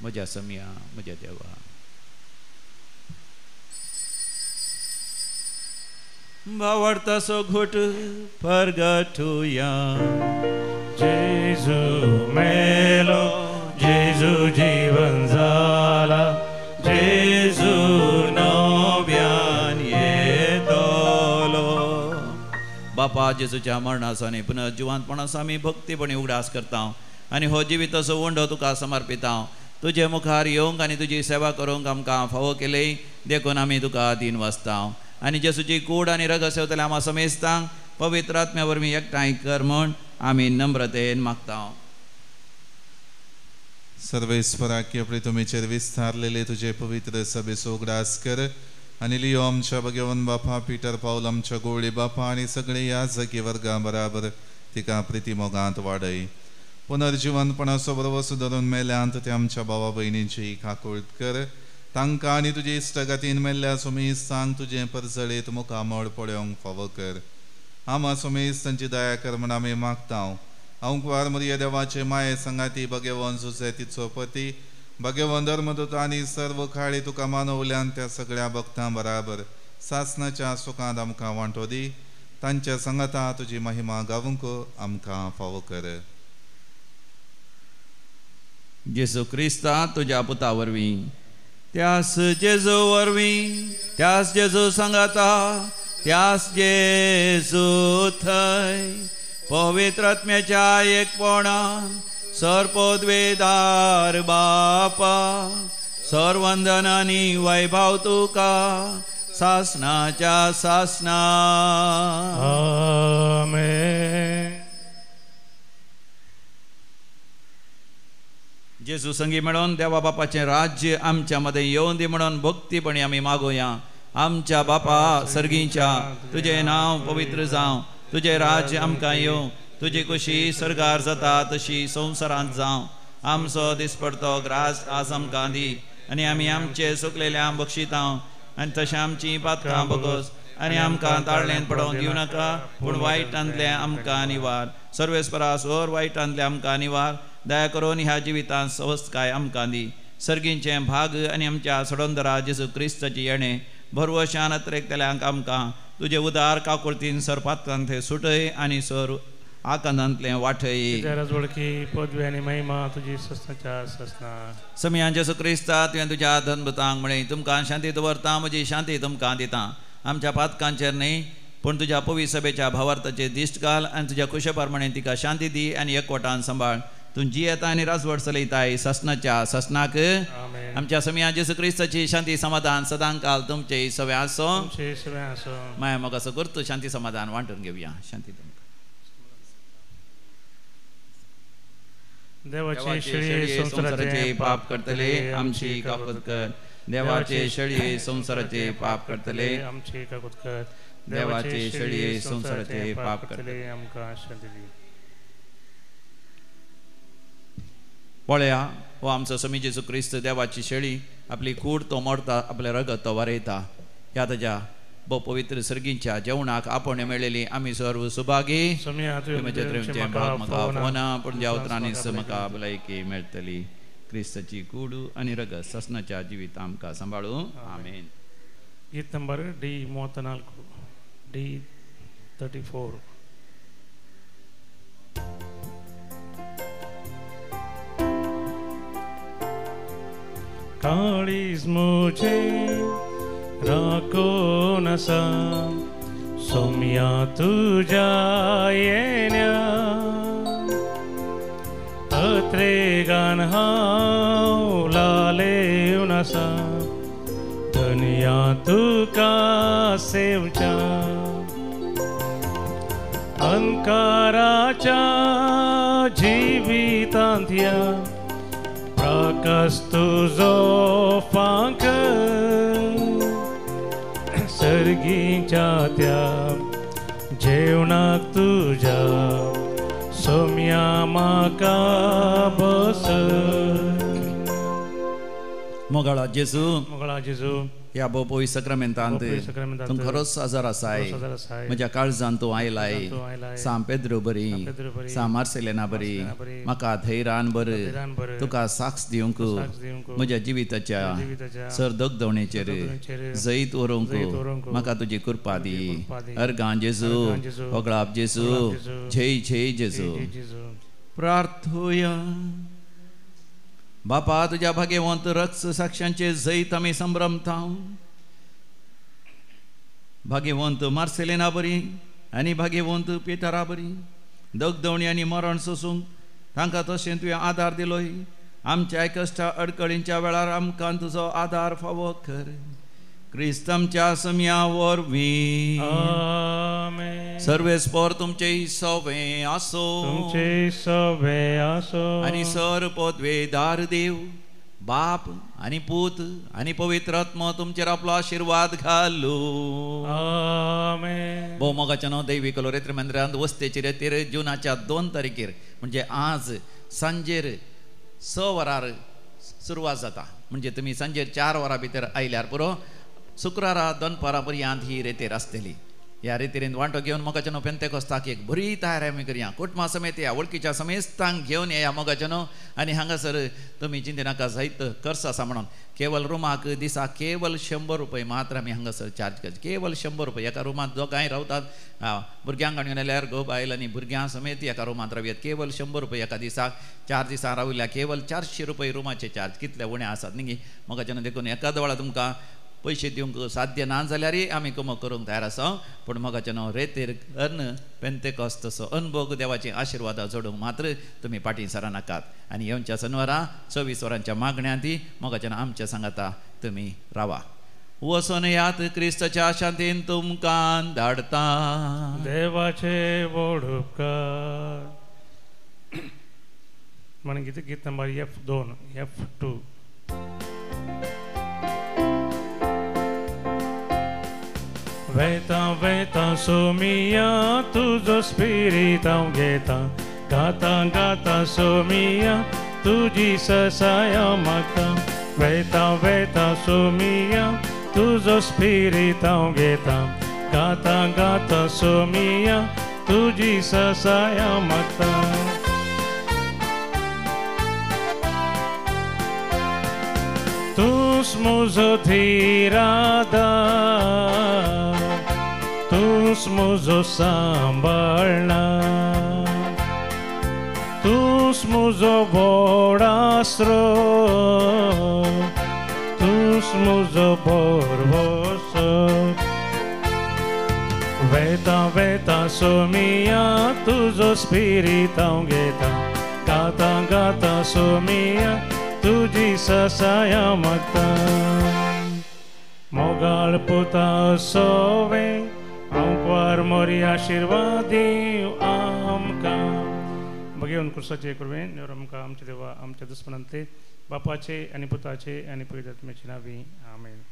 म्हज्या सम्या म्हज्या देवा. भावार्थाचो घोट परगटुया. जेजू मेलो, जेजू जीवन जाला, जेजू नव्यान येतलो. बापा जेजूच्या मरणाचो आनी पुनर्जिवांतपणाचो आमी भक्तीपणी उगडास करता आनी हो जिविताचो वंडो तुका समर्पिता. तुजे मुखार येवंक आनी तुजी सेवा करूंक आमकां फावो केले देखून आमी तुका दिन वाचता आनी जेजूची कूड आनी रगत सेवतले आम्हा समेस्तांक पवित्र आत्म्या वरवीं एकठांय कर म्हूण आमी नम्रतेन मागता. सर्वेस्पराक आपले तुमेचेर विस्तारलेले तुजे पवित्र सभेचो उगडास कर आनी लियो आमच्या भगवन बापा पिटर पावल आमच्या गोळे बापा आनी सगळे याजकी वर्गा बराबर तिका प्रितीमोगांत वाडय. पुनर्जिवंतपणाचो बरोबर सुदारून मेल्यांत ते आमच्या भावा भयणींची काकूळट कर. तांकां आनी तुजे इश्टगतीन मेल्ल्या सोमेस्तांक तुजें परजळेत मुखामळ पळोवंक फावो कर. आमा सोमेस्तांची दया कर म्हण आमी मागता. अंकवार मरिया देवाचे माये संगाती भगवन जुसे तिचो पती भगवन धर्मदूत आनी सर्व खाळी तुका मानवल्यान त्या सगळ्या भक्तां बराबर सासणाच्या सुखांत आमकां वांटो दी. तांच्या संगता तुजी महिमा गावूंक आमकां फावो कर. जेजू क्रिस्ता तुज्या पुता वरवीं, त्यास जेजू वरवीं, त्यास जेजू सांगाता, त्यास जेजू थंय पवित्र आत्म्याच्या एकपणान सर्पोद्वेदार बापा सर्वंदन आनी वैभव तुका सासणाच्या सासणा. आमेन. जेजू संगी मेळोन देवा बापाचें राज्य आमच्या मदें येवन दी म्हणून भक्तीपणी आमी मागोया. आमच्या बापा सर्गीच्या तुजें नांव पवित्र जावं, तुजें राज्य आमकां येवं, तुजी कुशी सर्गार जाता तशी संवसारांत जावं. आमचो दिसपडतो ग्रास आज आमकां दी आनी आमी आमचे सुकलेल्यांक बक्षिता आनी तशें आमची पातकां बगोस आनी आमकां ताळलेन पडोवंक दिवं नाका, पूण वायटांतले आमकां निवार. सर्वेस्परास ओर वायटांतले आमकां निवार. दया करून ह्या जिवितांत सवस्तकाय आमकां दी. सर्गींचें भाग आनी आमच्या सडोंदरा जेजू क्रिस्ताची येणें भरवशान अत्रेकतल्यांक आमकां तुजे उदार काकुळतीन सरपात्रांतले सुटय आनी सर आकांतांतले वाठय. वळखी पदवी आनी महिमा तुजी ससनाच्या ससना. सम्या जेजू क्रिस्ता तुवें तुज्या धनभतांक म्हळें, तुमकां शांती दवरता, म्हजी शांती तुमकां दिता. आमच्या पातकांचेर न्ही पूण तुज्या पवित्र सभेच्या भावार्थाचेर दिश्ट घाल आनी तुज्या कुशेप्रमाणे तिका शांती दी आनी एकवटान सांबाळ. तूं जी येता आनी राजवट चलयताय ससनाच्या ससनाक. आमच्या सम्या जेजू क्रिस्ताची शांती समाधान सदां काल तुमचे सवे आसो. माया मोग असो करतो शांती समाधान वांटून घेवया. शांती तुमकां. देवाचे शेळये संसाराचे पाप करतले आमची काकूत कर. देवाचे शेळये संसाराचे पाप करतले आमची काकूत कर. देवाचे शेळये संसाराचे पाप करतले आमकां शांती दी. पळया हो आमचो समी जेजू क्रिस्त देवाची शेळी आपली कूड तो मोडता, आपले रगत तो वारयता. ह्या ताच्या भोव पवित्र सर्गींच्या जेवणाक आपण मेळिल्ली आमी सर्व सुभागी. भाग म्हाका फोना पूण ज्या उतरांनीच म्हाका भलायकी मेळटली. क्रिस्ताची कूड आनी रगत ससनाच्या जिवीत आमकां सांबाळूं. आमेन. गीत नंबर D34 D34. काळीज मुझे राखो नसा सोम्या तुझ्या येण्या अत्रे गान हांव लाले उनासा धन्या तुका सेवच्या अंकाराच्या जिवितांतया प्रकाश तुजो फांक सर्गीच्या त्या जेवणाक तुझ्या सोम्या म्हाका बस मोगाळा जेजू मोगळा जेजू ह्या बोपोई सक्रामेंतांत बोपोई सक्रामेंतांत तुम खरोच आजार आसाय खरोच आजार आसाय. म्हज्या काळजांत तूं आयलाय तूं आयलाय. साम पेद्रो बरी पेद्रो बरी. साम मार्सेलेना बरी बरी. म्हाका धैर्यान बर धैर्यान बर. तुका साक्ष दिवंक साक्ष दिवंक. म्हज्या जिविताच्या जिविताच्या सरदगदवणेचेर सरदगदवणेचेर जैत व्हरूंक व्हरूंक. म्हाका तुजी कृपा दी कृपा दी. अर्गां जेजू अर्गां जेजू. होगळाप जेजू होगळाप जेजू. जय जय जेजू जय जेजू. प्रार्थोया बापा तुझ्या भाग्यवंत रक्त साक्षांचे जैत आमी संभ्रमता भाग्यवंत मार्सेलेना बरी आनी भाग्यवंत पेटरा बरी दगदवणी आनी मरण सोसूंक तांकां तशें तुवें आदार दिलोय आमच्या कश्टा अडकळींच्या वेळार आमकां तुजो आदार फावो कर क्रिस्तमच्या सम्या वरवीं आमेन. सर्वेस्पर तुमचे सवे आसो तुमचे सवे आसो आनी सर पदवेदार देव बाप आनी पूत आनी पवित्र आत्मा तुमचेर आपलो आशीर्वाद घालू आमेन. भोव मोगाच्या न्हू दैवीक लोरेत्र मंदिरांत वस्तेचे रेतीर जुनाच्या 2 तारखेर म्हणजे आज सांजेर 6 वरार सुरवात जाता म्हणजे तुमी सांजेर 4 वरां भितर आयल्यार पुरो शुक्रारा दनपारा पर्यंत ही रेतेर आसतली ह्या रेतीरेन वांटो घेवन मोगाच्या न्हू पेंतेकोस्ताक एक बरी तयारी आमी करया कुटुंबा समेत या वळखीच्या समेस्तांक घेवन येया मोगाच्या न्हू आनी हांगासर तुमी चिंते नाका जायत खर्च आसा म्हणून केवल रुमाक दिसा केवल 100 रुपये मात्र आमी हांगासर चार्ज करता केवल 100 रुपये एका रुमांत दोगांय रावतात भुरग्यांक हाडून येयल्यार घोव बायल आनी भुरग्यां समेत एका रुमांत रावयात केवल 100 रुपये एका दिसाक 4 दिसां रावल्या केवल 400 रुपये रुमाचे चार्ज कितले उणे आसात न्ही मोगाच्या न्हू देखून एका वेळा तुमकां पयशे दिवंक साध्य ना जाल्यारय आमी कमो करूंक तयार आसा पूण मोगाच्या न्हू रेतेर अन्न पेंतेकोस्त तसो अनुभव देवाची आशिर्वादां जोडूंक मात्र तुमी फाटीं सरा नाकात आनी येवच्या शनिवारा 24 वरांच्या मागण्यांत मोगाच्या न्हू आमच्या सांगाता तुमी रावा वचून यात क्रिस्ताच्या शांतीन तुमकां धाडता देवाचे व्हड उपकार म्हण गीत नंबर F2 F2 वेता वेता सोमिया तुझो स्पिरीट हांव घेता गाता गाता सोमिया तुजी ससाया म्हाका वेता वेता सोमिया तुझो स्पिरीट हांव घेता गाता गाता सोमिया तुजी ससाया म्हाका तूच म्हजो धीरादार तूच म्हजो सांबाळणार तूच म्हजो व्हड आसरो तूच म्हजो भरवसो वेता वेता सोमिया तुजो स्पिरीट हांव घेता गाता गाता सोमिया तुजी ससाया म्हाका मोगाळ पुता सोवे आमकां मोरी आशिर्वाद दिव आमकां भगवान कृष्णाचे कृपेन आमकां आमचे देवा आमच्या दुस्मनांतले बापाचे आनी पुताचे आनी पवित्र आत्म्याचे नांवी आमेन.